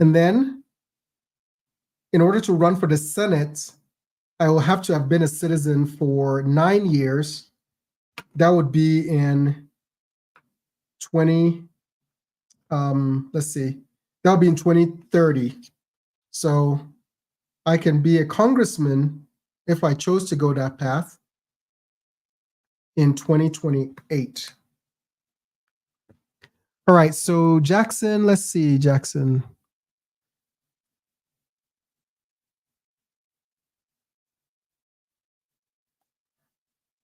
And then, in order to run for the Senate, I will have to have been a citizen for 9 years. That would be in 20, let's see, that would be in 2030. So I can be a congressman if I chose to go that path in 2028. All right, so Jackson, let's see, Jackson.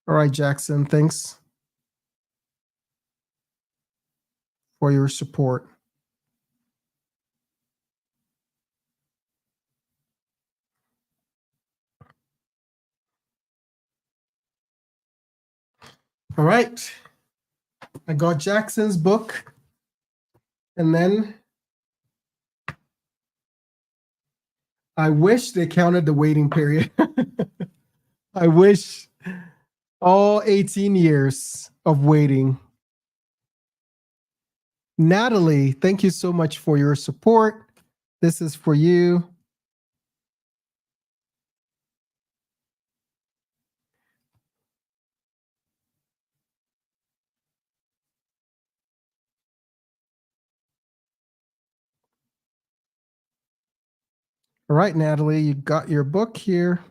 All right, Jackson, thanks for your support. All right, I got Jackson's book, and then I wish they counted the waiting period. I wish all 18 years of waiting. Natalie, thank you so much for your support. This is for you. All right, Natalie, you got your book here.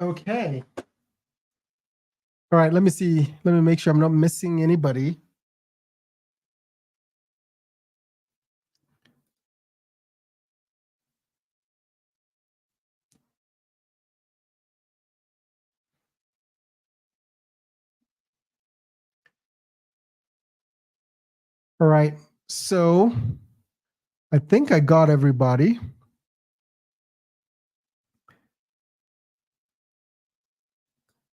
Okay. All right, let me see. Let me make sure I'm not missing anybody. All right, so I think I got everybody.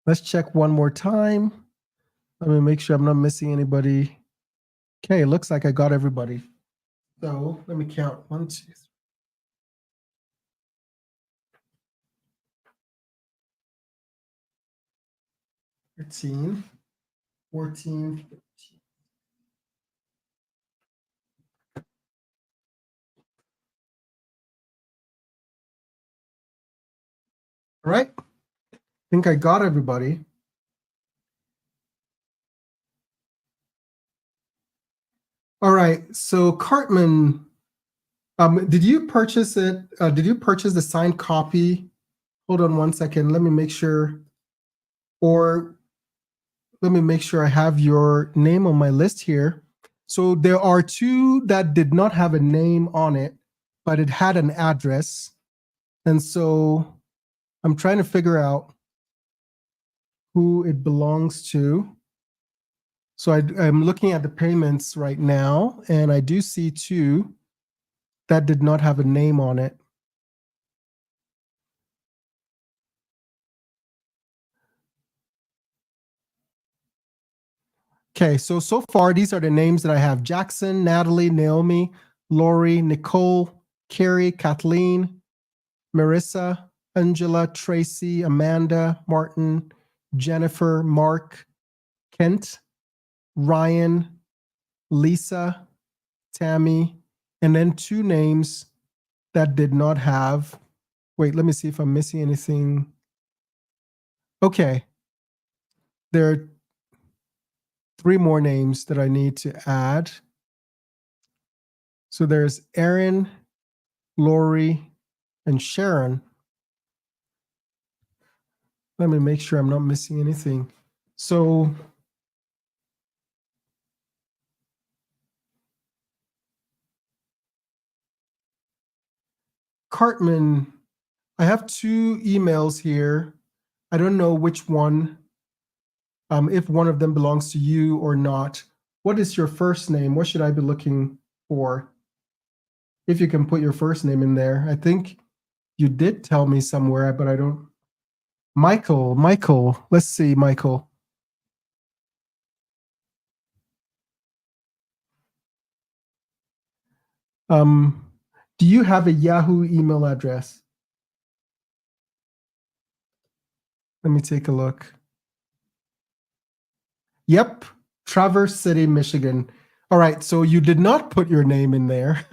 Let's check one more time. Let me make sure I'm not missing anybody. Okay, it looks like I got everybody. So let me count. 1, 2, 3, 13, 14, 15. All right, I think I got everybody. All right, so Cartman, did you purchase it? Did you purchase the signed copy? Hold on one second. Let me make sure. Or let me make sure I have your name on my list here. So there are two that did not have a name on it, but it had an address. And so I'm trying to figure out who it belongs to. So I'm looking at the payments right now, and I do see two that did not have a name on it. Okay, so far these are the names that I have: Jackson, Natalie, Naomi, Lori, Nicole, Carrie, Kathleen, Marissa, Angela, Tracy, Amanda, Martin, Jennifer, Mark, Kent, Ryan, Lisa, Tammy, and then two names that did not have, wait, let me see if I'm missing anything. Okay. There are 3 more names that I need to add. So there's Erin, Lori, and Sharon. Let me make sure I'm not missing anything. So Cartman, I have 2 emails here. I don't know which one, if one of them belongs to you or not. What is your first name? What should I be looking for? If you can put your first name in there. I think you did tell me somewhere, but I don't. Michael. Let's see, Michael. Do you have a Yahoo email address? Let me take a look. Yep, Traverse City, Michigan. All right, so you did not put your name in there.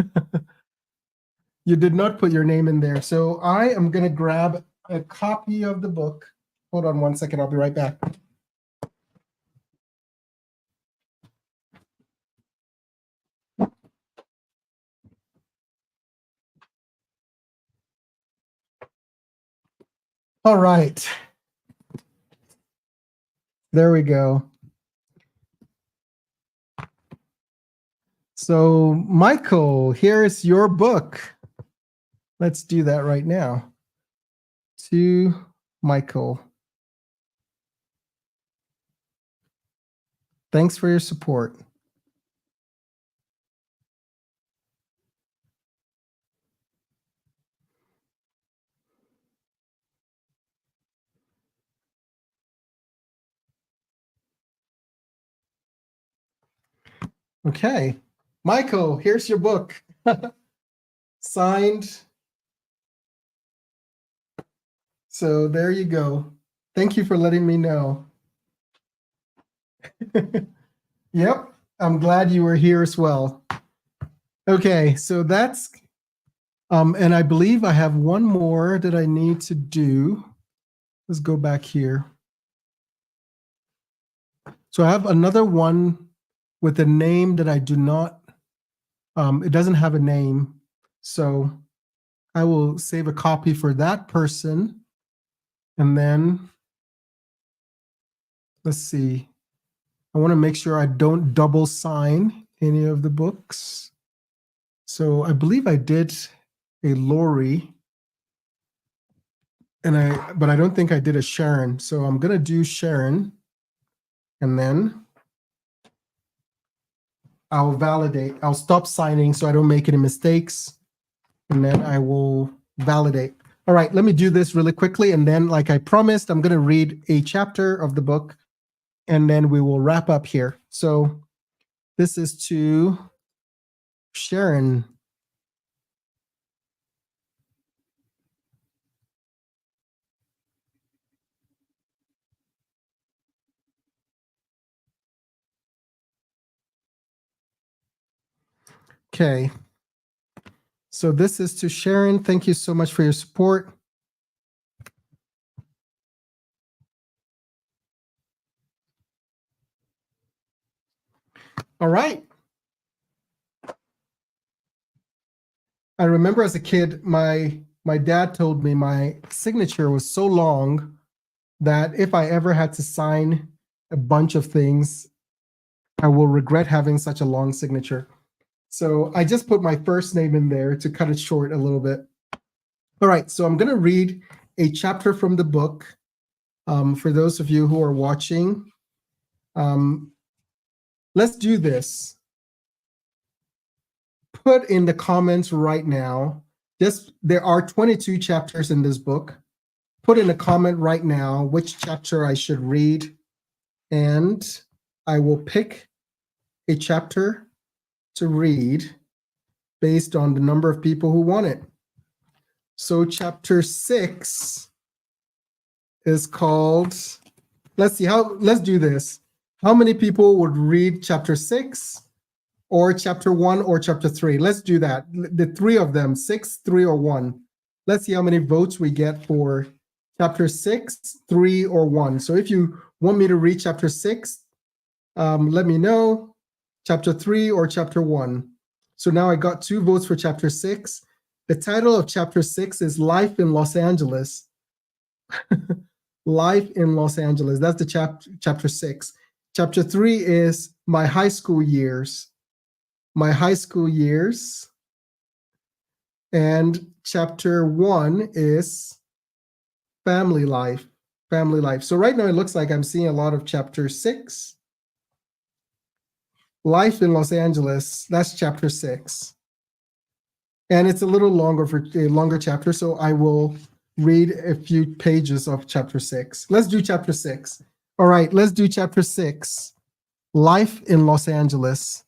You did not put your name in there. So I am going to grab a copy of the book. Hold on one second, I'll be right back. All right. There we go. So, Michael, here's your book. Let's do that right now. To Michael. Thanks for your support. Okay. Michael, here's your book. Signed. So there you go. Thank you for letting me know. Yep, I'm glad you were here as well. Okay, so that's, and I believe I have one more that I need to do. Let's go back here. So I have another one with a name that I do not, it doesn't have a name. So I will save a copy for that person. And then, let's see. I want to make sure I don't double sign any of the books. So I believe I did a Lori, but I don't think I did a Sharon. So I'm going to do Sharon, and then I'll validate. I'll stop signing so I don't make any mistakes, and then I will validate. All right, let me do this really quickly, and then, like I promised, I'm going to read a chapter of the book, and then we will wrap up here. So this is to Sharon. Okay. So this is to Sharon. Thank you so much for your support. All right. I remember as a kid, my dad told me my signature was so long that if I ever had to sign a bunch of things, I will regret having such a long signature. So I just put my first name in there to cut it short a little bit. All right, so I'm going to read a chapter from the book. For those of you who are watching, let's do this. Put in the comments right now. There are 22 chapters in this book. Put in a comment right now which chapter I should read, and I will pick a chapter to read based on the number of people who want it. So chapter 6 is called, let's do this. How many people would read chapter 6? or chapter 1 or chapter 3? Let's do that. The three of them, 6, 3, or 1. Let's see how many votes we get for chapter 6, 3, or 1. So if you want me to read chapter 6, let me know. Chapter 3 or chapter 1. So now I got 2 votes for chapter 6. The title of chapter 6 is Life in Los Angeles. Life in Los Angeles. That's the chapter 6. Chapter 3 is My High School Years. My High School Years. And chapter 1 is Family Life. Family Life. So right now it looks like I'm seeing a lot of chapter 6. Life in Los Angeles. That's chapter 6. And it's a little longer for a longer chapter, so I will read a few pages of chapter 6. Let's do chapter 6. All right, let's do chapter 6. Life in Los Angeles.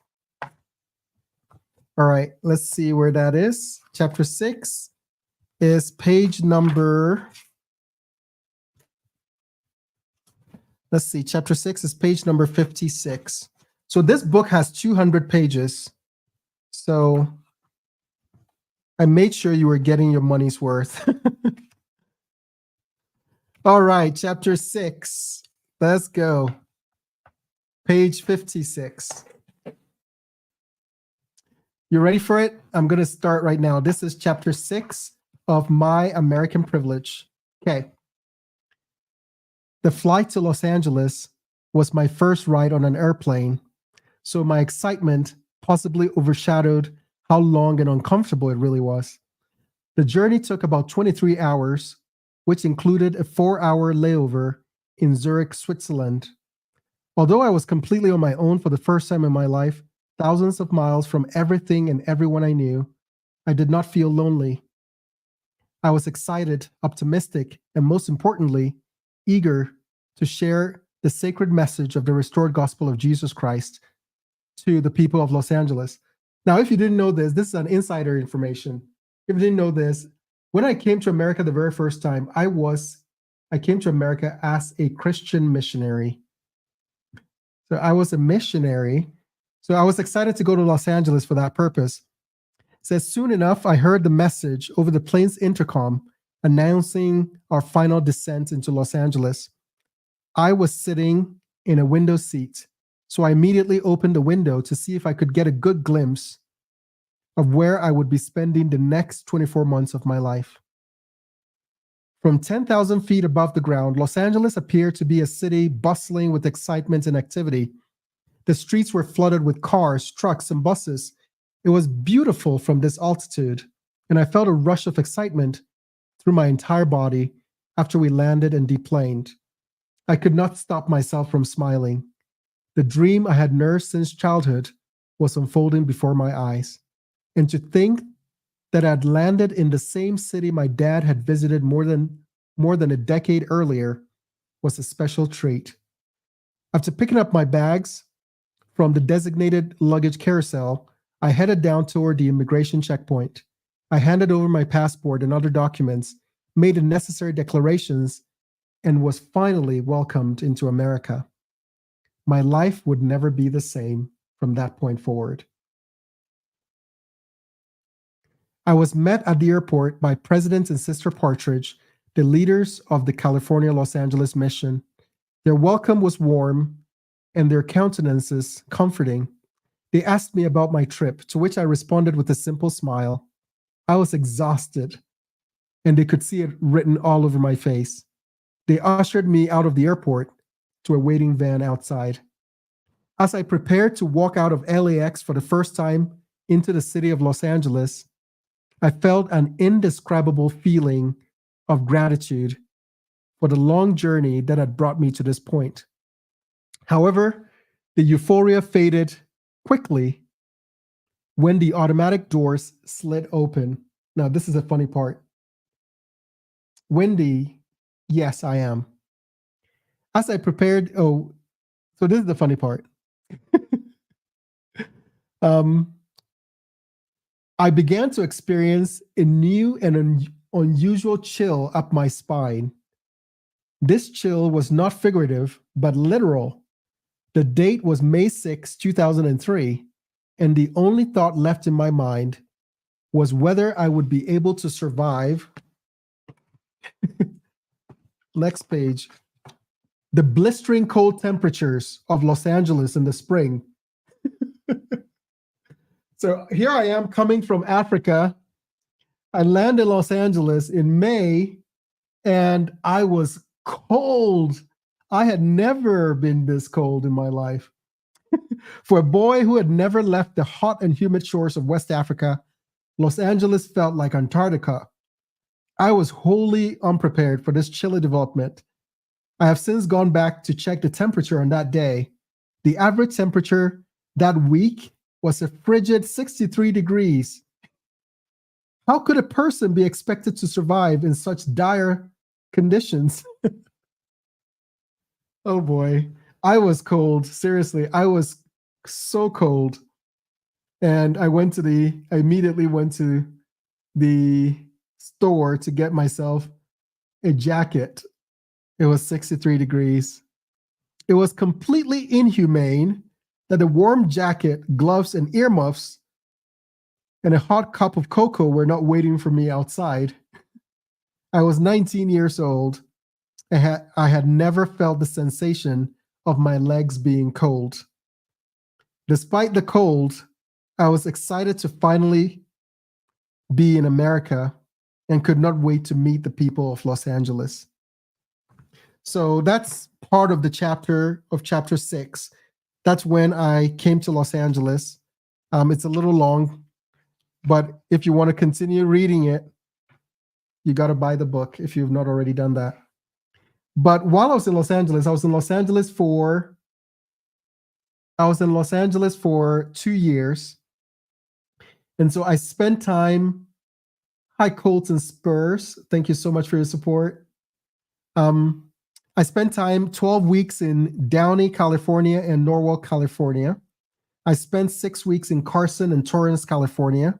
All right, let's see where that is. Chapter 6 is page number. Let's see, chapter 6 is page number 56. So this book has 200 pages. So I made sure you were getting your money's worth. All right, chapter 6. Let's go. Page 56. You ready for it? I'm going to start right now. This is chapter 6 of My American Privilege. Okay. The flight to Los Angeles was my first ride on an airplane, so my excitement possibly overshadowed how long and uncomfortable it really was. The journey took about 23 hours, which included a 4-hour layover in Zurich, Switzerland. Although I was completely on my own for the first time in my life, thousands of miles from everything and everyone I knew, I did not feel lonely. I was excited, optimistic, and most importantly, eager to share the sacred message of the restored gospel of Jesus Christ to the people of Los Angeles. Now, if you didn't know this, this is an insider information. If you didn't know this, when I came to America the very first time, I came to America as a Christian missionary. So I was a missionary. So I was excited to go to Los Angeles for that purpose. So soon enough, I heard the message over the plane's intercom announcing our final descent into Los Angeles. I was sitting in a window seat, so I immediately opened the window to see if I could get a good glimpse of where I would be spending the next 24 months of my life. From 10,000 feet above the ground, Los Angeles appeared to be a city bustling with excitement and activity. The streets were flooded with cars, trucks, and buses. It was beautiful from this altitude, and I felt a rush of excitement through my entire body after we landed and deplaned. I could not stop myself from smiling. The dream I had nursed since childhood was unfolding before my eyes. And to think that I'd landed in the same city my dad had visited more than a decade earlier was a special treat. After picking up my bags from the designated luggage carousel, I headed down toward the immigration checkpoint. I handed over my passport and other documents, made the necessary declarations, and was finally welcomed into America. My life would never be the same from that point forward. I was met at the airport by President and Sister Partridge, the leaders of the California-Los Angeles mission. Their welcome was warm and their countenances comforting. They asked me about my trip, to which I responded with a simple smile. I was exhausted, and they could see it written all over my face. They ushered me out of the airport to a waiting van outside. As I prepared to walk out of LAX for the first time into the city of Los Angeles, I felt an indescribable feeling of gratitude for the long journey that had brought me to this point. However, the euphoria faded quickly when the automatic doors slid open. Now, this is a funny part. Wendy, yes, I am. As I prepared, so this is the funny part. I began to experience a new and unusual chill up my spine. This chill was not figurative, but literal. The date was May 6, 2003, and the only thought left in my mind was whether I would be able to survive. Next page. The blistering cold temperatures of Los Angeles in the spring. So here I am coming from Africa. I land in Los Angeles in May, and I was cold. I had never been this cold in my life. For a boy who had never left the hot and humid shores of West Africa, Los Angeles felt like Antarctica. I was wholly unprepared for this chilly development. I have since gone back to check the temperature on that day. The average temperature that week was a frigid 63 degrees. How could a person be expected to survive in such dire conditions? Oh boy, I was cold. Seriously, I was so cold. And I immediately went to the store to get myself a jacket. It was 63 degrees. It was completely inhumane that a warm jacket, gloves, and earmuffs and a hot cup of cocoa were not waiting for me outside. I was 19 years old. I had never felt the sensation of my legs being cold. Despite the cold, I was excited to finally be in America and could not wait to meet the people of Los Angeles. So that's part of chapter 6. That's when I came to Los Angeles. It's a little long, but if you want to continue reading it, you got to buy the book if you've not already done that. But while I was in Los Angeles, I was in Los Angeles for 2 years. And so I spent time. Hi, Colts and Spurs. Thank you so much for your support. I spent time 12 weeks in Downey, California and Norwalk, California. I spent 6 weeks in Carson and Torrance, California.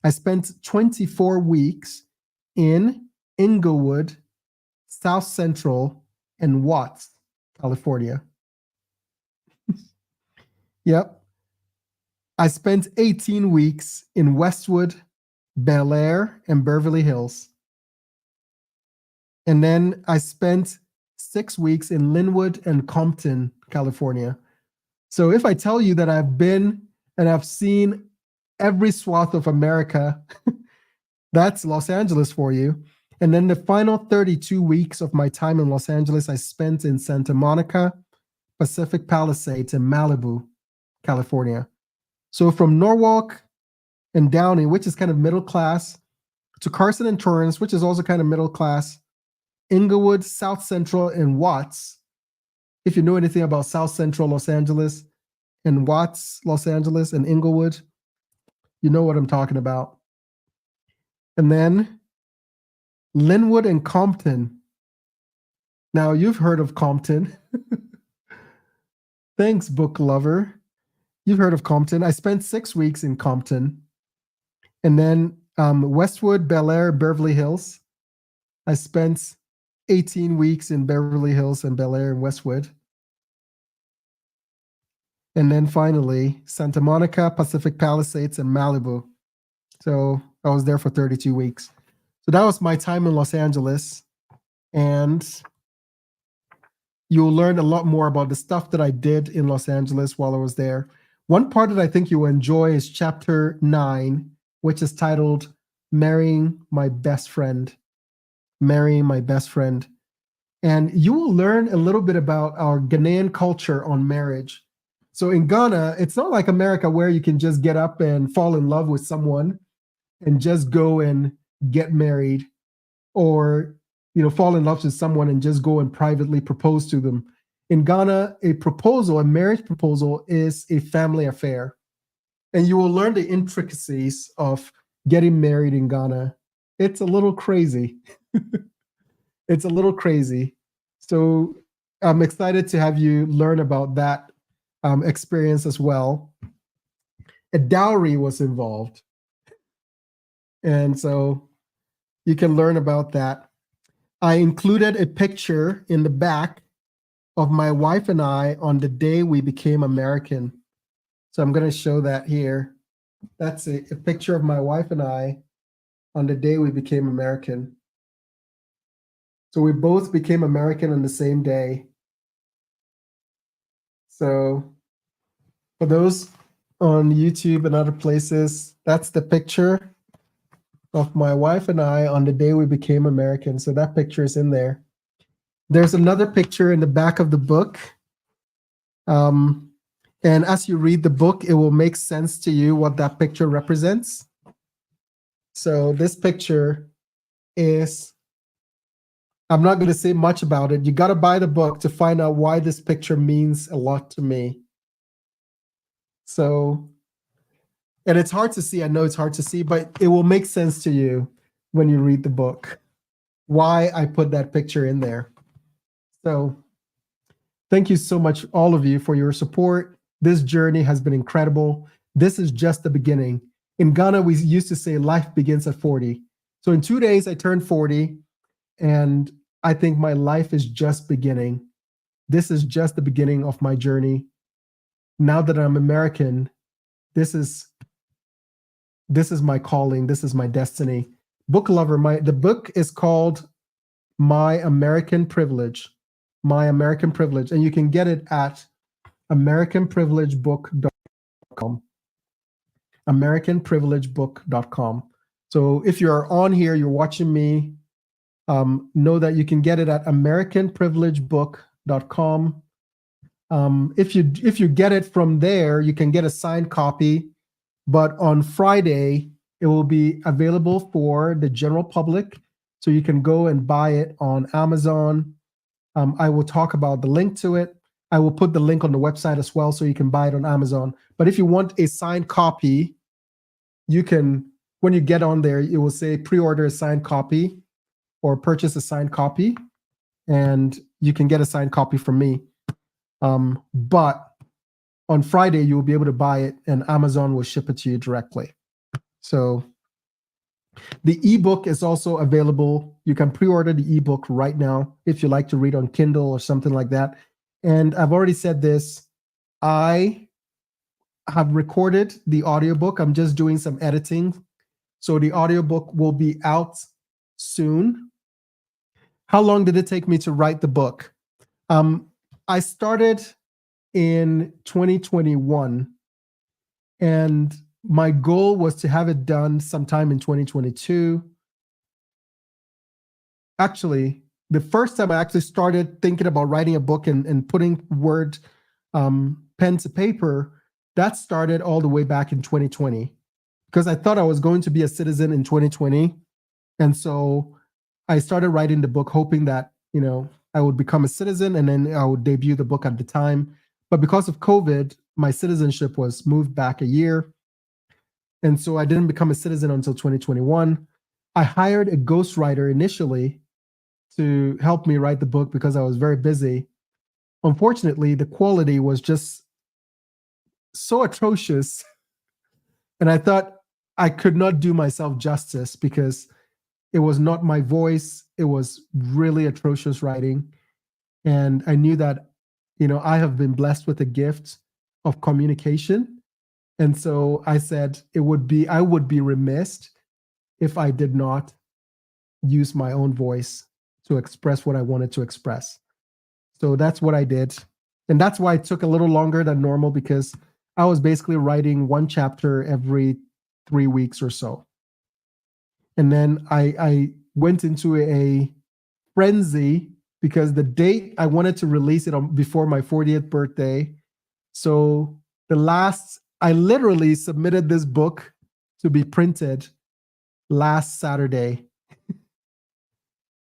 I spent 24 weeks in Inglewood, South Central, and Watts, California. Yep. I spent 18 weeks in Westwood, Bel Air, and Beverly Hills. And then I spent 6 weeks in Linwood and Compton, California. So if I tell you that I've been and I've seen every swath of America, that's Los Angeles for you. And then the final 32 weeks of my time in Los Angeles, I spent in Santa Monica, Pacific Palisades, and Malibu, California. So from Norwalk and Downey, which is kind of middle class, to Carson and Torrance, which is also kind of middle class, Inglewood, South Central, and Watts. If you know anything about South Central Los Angeles and Watts, Los Angeles, and Inglewood, you know what I'm talking about. And then Linwood and Compton. Now, you've heard of Compton. Thanks, book lover. You've heard of Compton. I spent 6 weeks in Compton. And then Westwood, Bel Air, Beverly Hills. I spent 18 weeks in Beverly Hills and Bel Air and Westwood. And then finally, Santa Monica, Pacific Palisades, and Malibu. So I was there for 32 weeks. So that was my time in Los Angeles. And you'll learn a lot more about the stuff that I did in Los Angeles while I was there. One part that I think you will enjoy is chapter 9, which is titled Marrying My Best Friend. Marrying My Best Friend. And you will learn a little bit about our Ghanaian culture on marriage. So in Ghana, it's not like America where you can just get up and fall in love with someone and just go and get married, or fall in love with someone and just go and privately propose to them. In Ghana, a marriage proposal is a family affair. And you will learn the intricacies of getting married in Ghana. It's a little crazy. It's a little crazy. So I'm excited to have you learn about that experience as well. A dowry was involved. And so you can learn about that. I included a picture in the back of my wife and I on the day we became American. So I'm going to show that here. That's a picture of my wife and I on the day we became American. So we both became American on the same day. So for those on YouTube and other places, that's the picture of my wife and I on the day we became American. So that picture is in there. There's another picture in the back of the book. And as you read the book, it will make sense to you what that picture represents. So this picture is, I'm not going to say much about it. You got to buy the book to find out why this picture means a lot to me. So, and it's hard to see. I know it's hard to see, but it will make sense to you when you read the book, why I put that picture in there. So thank you so much, all of you, for your support. This journey has been incredible. This is just the beginning. In Ghana, we used to say life begins at 40. So in 2 days, I turned 40, and I think my life is just beginning. This is just the beginning of my journey. Now that I'm American, this is my calling. This is my destiny. Book lover, the book is called My American Privilege. My American Privilege. And you can get it at americanprivilegebook.com. americanprivilegebook.com. So if you're on here, you're watching me, know that you can get it at americanprivilegebook.com. If you get it from there, you can get a signed copy, but on Friday, it will be available for the general public. So you can go and buy it on Amazon. I will talk about the link to it. I will put the link on the website as well, so you can buy it on Amazon. But if you want a signed copy, you can, when you get on there, it will say pre-order a signed copy or purchase a signed copy, and you can get a signed copy from me. But on Friday, you will be able to buy it, and Amazon will ship it to you directly. So the ebook is also available. You can pre-order the ebook right now if you like to read on Kindle or something like that. And I've already said this, I have recorded the audiobook. I'm just doing some editing. So the audiobook will be out soon. How long did it take me to write the book? I started in 2021, and my goal was to have it done sometime in 2022. Actually, the first time I actually started thinking about writing a book and putting pen to paper, that started all the way back in 2020, because I thought I was going to be a citizen in 2020. And so I started writing the book hoping that, I would become a citizen and then I would debut the book at the time. But because of COVID, my citizenship was moved back a year. And so I didn't become a citizen until 2021. I hired a ghostwriter initially to help me write the book because I was very busy. Unfortunately, the quality was just so atrocious. And I thought I could not do myself justice because it was not my voice. It was really atrocious writing. And I knew that, I have been blessed with a gift of communication. And so I said I would be remiss if I did not use my own voice to express what I wanted to express. So that's what I did. And that's why it took a little longer than normal, because I was basically writing one chapter every 3 weeks or so. And then I went into a frenzy because the date I wanted to release it on before my 40th birthday. So I literally submitted this book to be printed last Saturday.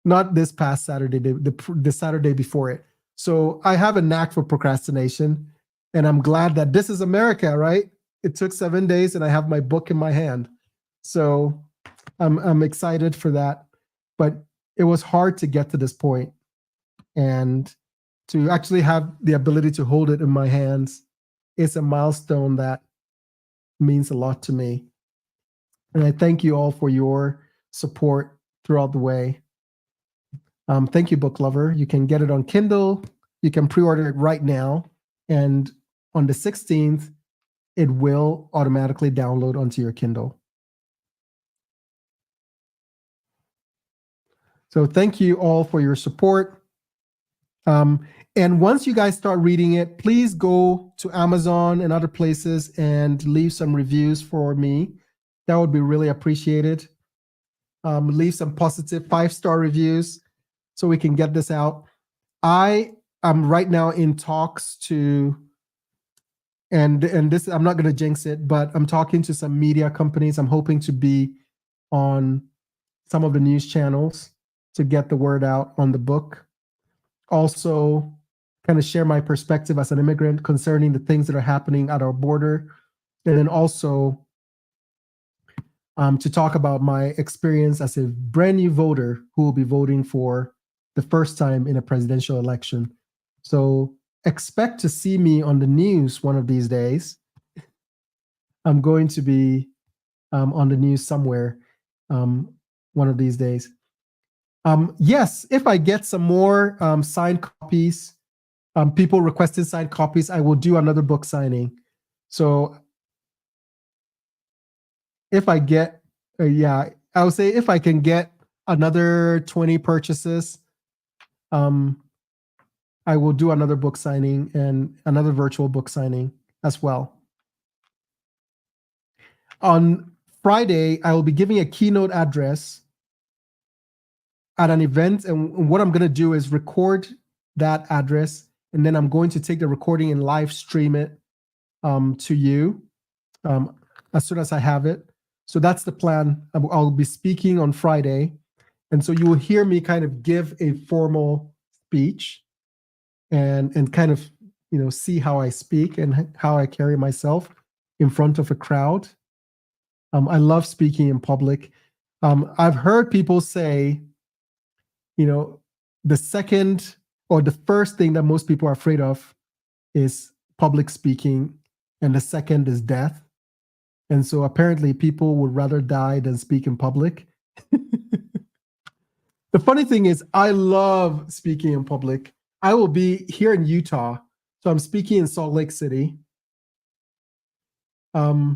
Not this past Saturday, the Saturday before it. So I have a knack for procrastination, and I'm glad that this is America, right? It took 7 days and I have my book in my hand. So I'm excited for that, but it was hard to get to this point, and to actually have the ability to hold it in my hands is a milestone that means a lot to me. And I thank you all for your support throughout the way. Thank you, book lover. You can get it on Kindle. You can pre-order it right now. And on the 16th, it will automatically download onto your Kindle. So thank you all for your support. And once you guys start reading it, please go to Amazon and other places and leave some reviews for me. That would be really appreciated. Leave some positive 5-star reviews so we can get this out. I am right now in talks to, and this, I'm not going to jinx it, but I'm talking to some media companies. I'm hoping to be on some of the news channels to get the word out on the book. Also, kind of share my perspective as an immigrant concerning the things that are happening at our border. And then also to talk about my experience as a brand new voter who will be voting for the first time in a presidential election. So expect to see me on the news one of these days. I'm going to be on the news somewhere one of these days. Yes, if I get some more signed copies, people requesting signed copies, I will do another book signing. So if I get, yeah, I would say if I can get another 20 purchases, I will do another book signing and another virtual book signing as well. On Friday, I will be giving a keynote address at an event, and what I'm going to do is record that address, and then I'm going to take the recording and live stream it to you as soon as I have it. So that's the plan. I'll be speaking on Friday, and so you will hear me kind of give a formal speech and kind of, you know, see how I speak and how I carry myself in front of a crowd. I love speaking in public. I've heard people say, you know, the second or the first thing that most people are afraid of is public speaking, and the second is death. And so apparently people would rather die than speak in public. The funny thing is, I love speaking in public. I will be here in Utah, so I'm speaking in Salt Lake City. I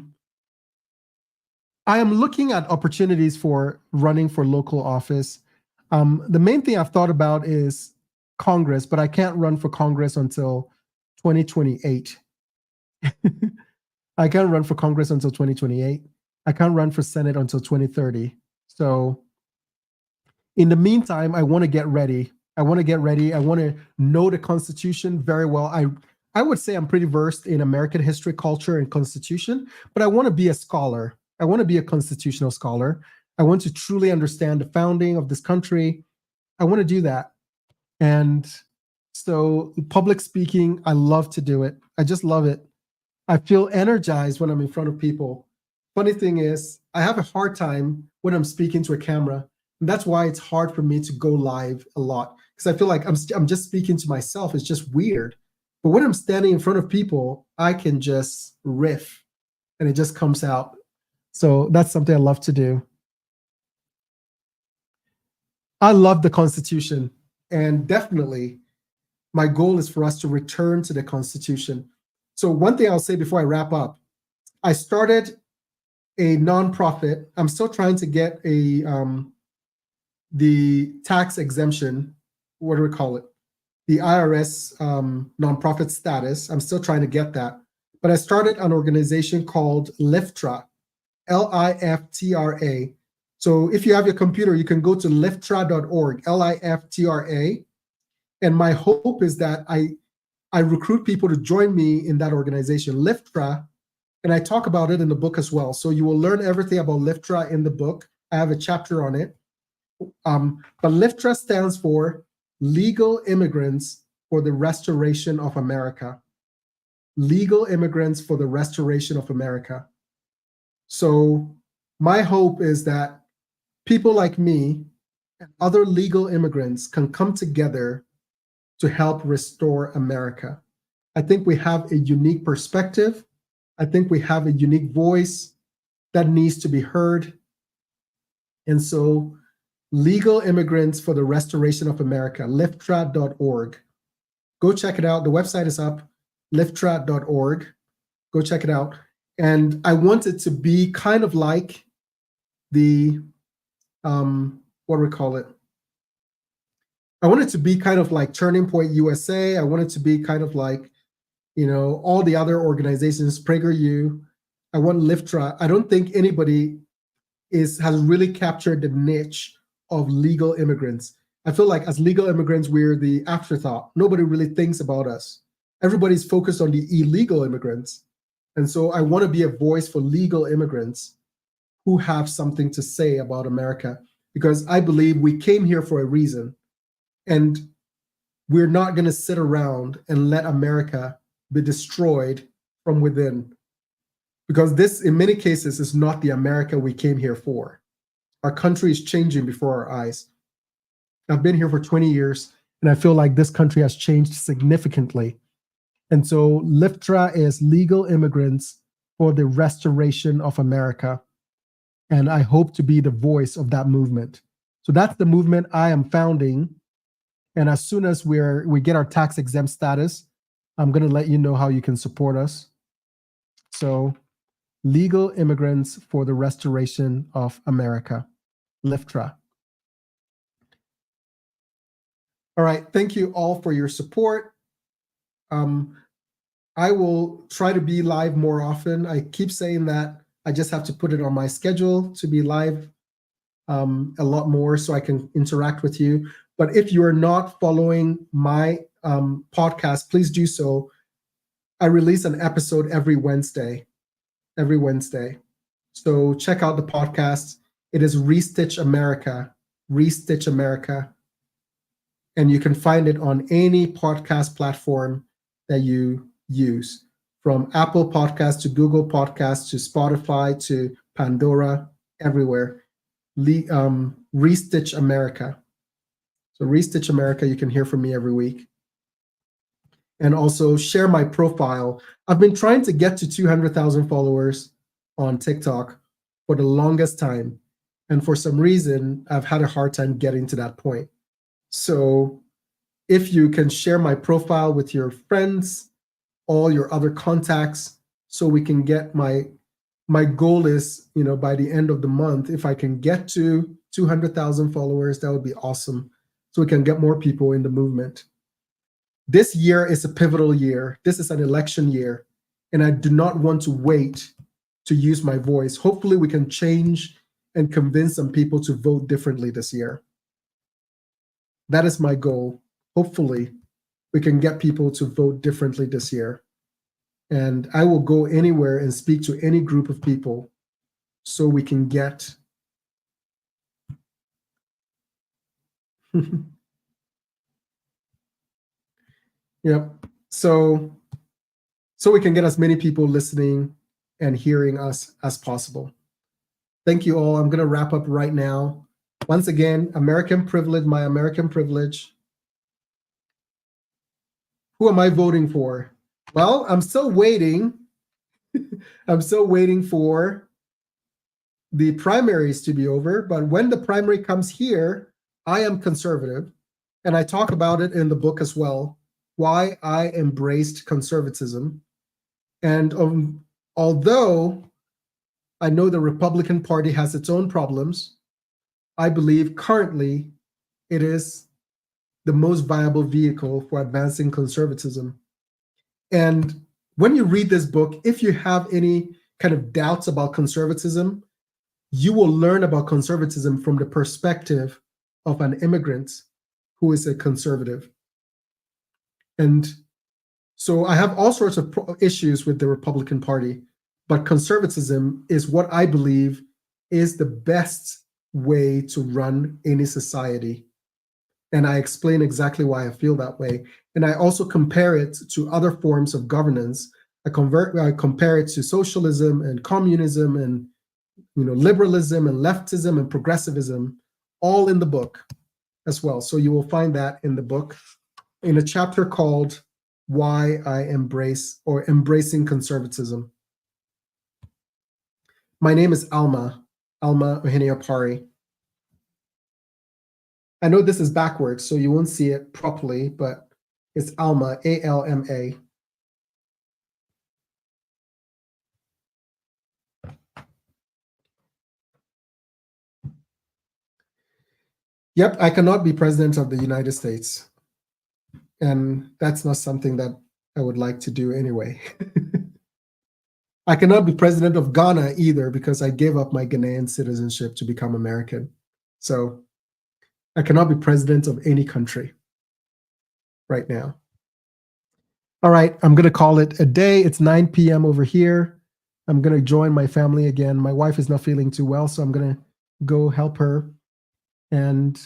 am looking at opportunities for running for local office. The main thing I've thought about is Congress, but I can't run for Congress until 2028. I can't run for Congress until 2028. I can't run for Senate until 2030. So in the meantime, I want to get ready. I want to know the Constitution very well. I would say I'm pretty versed in American history, culture, and Constitution, but I want to be a scholar. I want to be a constitutional scholar. I want to truly understand the founding of this country. I want to do that. And so public speaking, I love to do it. I just love it. I feel energized when I'm in front of people. Funny thing is, I have a hard time when I'm speaking to a camera. And that's why it's hard for me to go live a lot, because I feel like I'm just speaking to myself. It's just weird. But when I'm standing in front of people, I can just riff and it just comes out. So that's something I love to do. I love the Constitution, and definitely my goal is for us to return to the Constitution. So one thing I'll say before I wrap up, I started a nonprofit. I'm still trying to get the tax exemption, what do we call it? The IRS nonprofit status. I'm still trying to get that. But I started an organization called LIFTRA, LIFTRA. So if you have your computer, you can go to liftra.org, LIFTRA. And my hope is that I recruit people to join me in that organization, LIFTRA, and I talk about it in the book as well. So you will learn everything about LIFTRA in the book. I have a chapter on it. But LIFTRA stands for Legal Immigrants for the Restoration of America. Legal Immigrants for the Restoration of America. So my hope is that people like me and other legal immigrants can come together to help restore America. I think we have a unique perspective. I think we have a unique voice that needs to be heard. And so Legal Immigrants for the Restoration of America, liftra.org. Go check it out. The website is up, liftra.org. Go check it out. And I want it to be kind of like the, what do we call it? I want it to be kind of like Turning Point USA. I want it to be kind of like, all the other organizations, PragerU. I want Liftra. I don't think anybody has really captured the niche of legal immigrants. I feel like as legal immigrants, we're the afterthought. Nobody really thinks about us. Everybody's focused on the illegal immigrants. And so I want to be a voice for legal immigrants who have something to say about America, because I believe we came here for a reason. And we're not going to sit around and let America be destroyed from within, because this, in many cases, is not the America we came here for. Our country is changing before our eyes. I've been here for 20 years, and I feel like this country has changed significantly. And so LIFTRA is Legal Immigrants for the Restoration of America. And I hope to be the voice of that movement. So that's the movement I am founding. And as soon as we get our tax exempt status, I'm going to let you know how you can support us. So Legal Immigrants for the Restoration of America, LIFTRA. All right, thank you all for your support. I will try to be live more often. I keep saying that. I just have to put it on my schedule to be live a lot more so I can interact with you. But if you are not following my podcast, please do so. I release an episode every Wednesday. So check out the podcast. It is Restitch America. And you can find it on any podcast platform that you use, from Apple Podcasts to Google Podcasts to Spotify to Pandora, everywhere. Restitch America. So Restitch America, you can hear from me every week. And also share my profile. I've been trying to get to 200,000 followers on TikTok for the longest time. And for some reason, I've had a hard time getting to that point. So if you can share my profile with your friends, all your other contacts, so we can get my goal is, by the end of the month, if I can get to 200,000 followers, that would be awesome. So we can get more people in the movement. This year is a pivotal year. This is an election year, and I do not want to wait to use my voice. Hopefully we can change and convince some people to vote differently this year. That is my goal. Hopefully we can get people to vote differently this year. And I will go anywhere and speak to any group of people so we can get Yep. So we can get as many people listening and hearing us as possible. Thank you all. I'm going to wrap up right now. Once again, American privilege, my American privilege. Who am I voting for? Well, I'm still waiting. I'm still waiting for the primaries to be over. But when the primary comes here, I am conservative. And I talk about it in the book as well, why I embraced conservatism. And although I know the Republican Party has its own problems, I believe currently it is the most viable vehicle for advancing conservatism. And when you read this book, if you have any kind of doubts about conservatism, you will learn about conservatism from the perspective of an immigrant who is a conservative. And so I have all sorts of issues with the Republican Party, but conservatism is what I believe is the best way to run any society. And I explain exactly why I feel that way. And I also compare it to other forms of governance. I compare it to socialism and communism and liberalism and leftism and progressivism, all in the book as well. So you will find that in the book in a chapter called Why I Embrace or Embracing Conservatism. My name is Alma Ohene-Opare. I know this is backwards, so you won't see it properly, but it's Alma, A-L-M-A. Yep, I cannot be president of the United States. And that's not something that I would like to do anyway. I cannot be president of Ghana either because I gave up my Ghanaian citizenship to become American. So I cannot be president of any country right now. All right, I'm going to call it a day. It's 9 p.m. over here. I'm going to join my family again. My wife is not feeling too well, so I'm going to go help her. And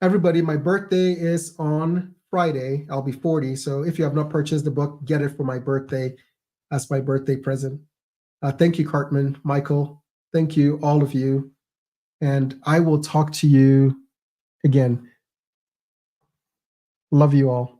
everybody, my birthday is on Friday. I'll be 40. So if you have not purchased the book, get it for my birthday as my birthday present. Thank you, Cartman, Michael. Thank you, all of you. And I will talk to you again. Love you all.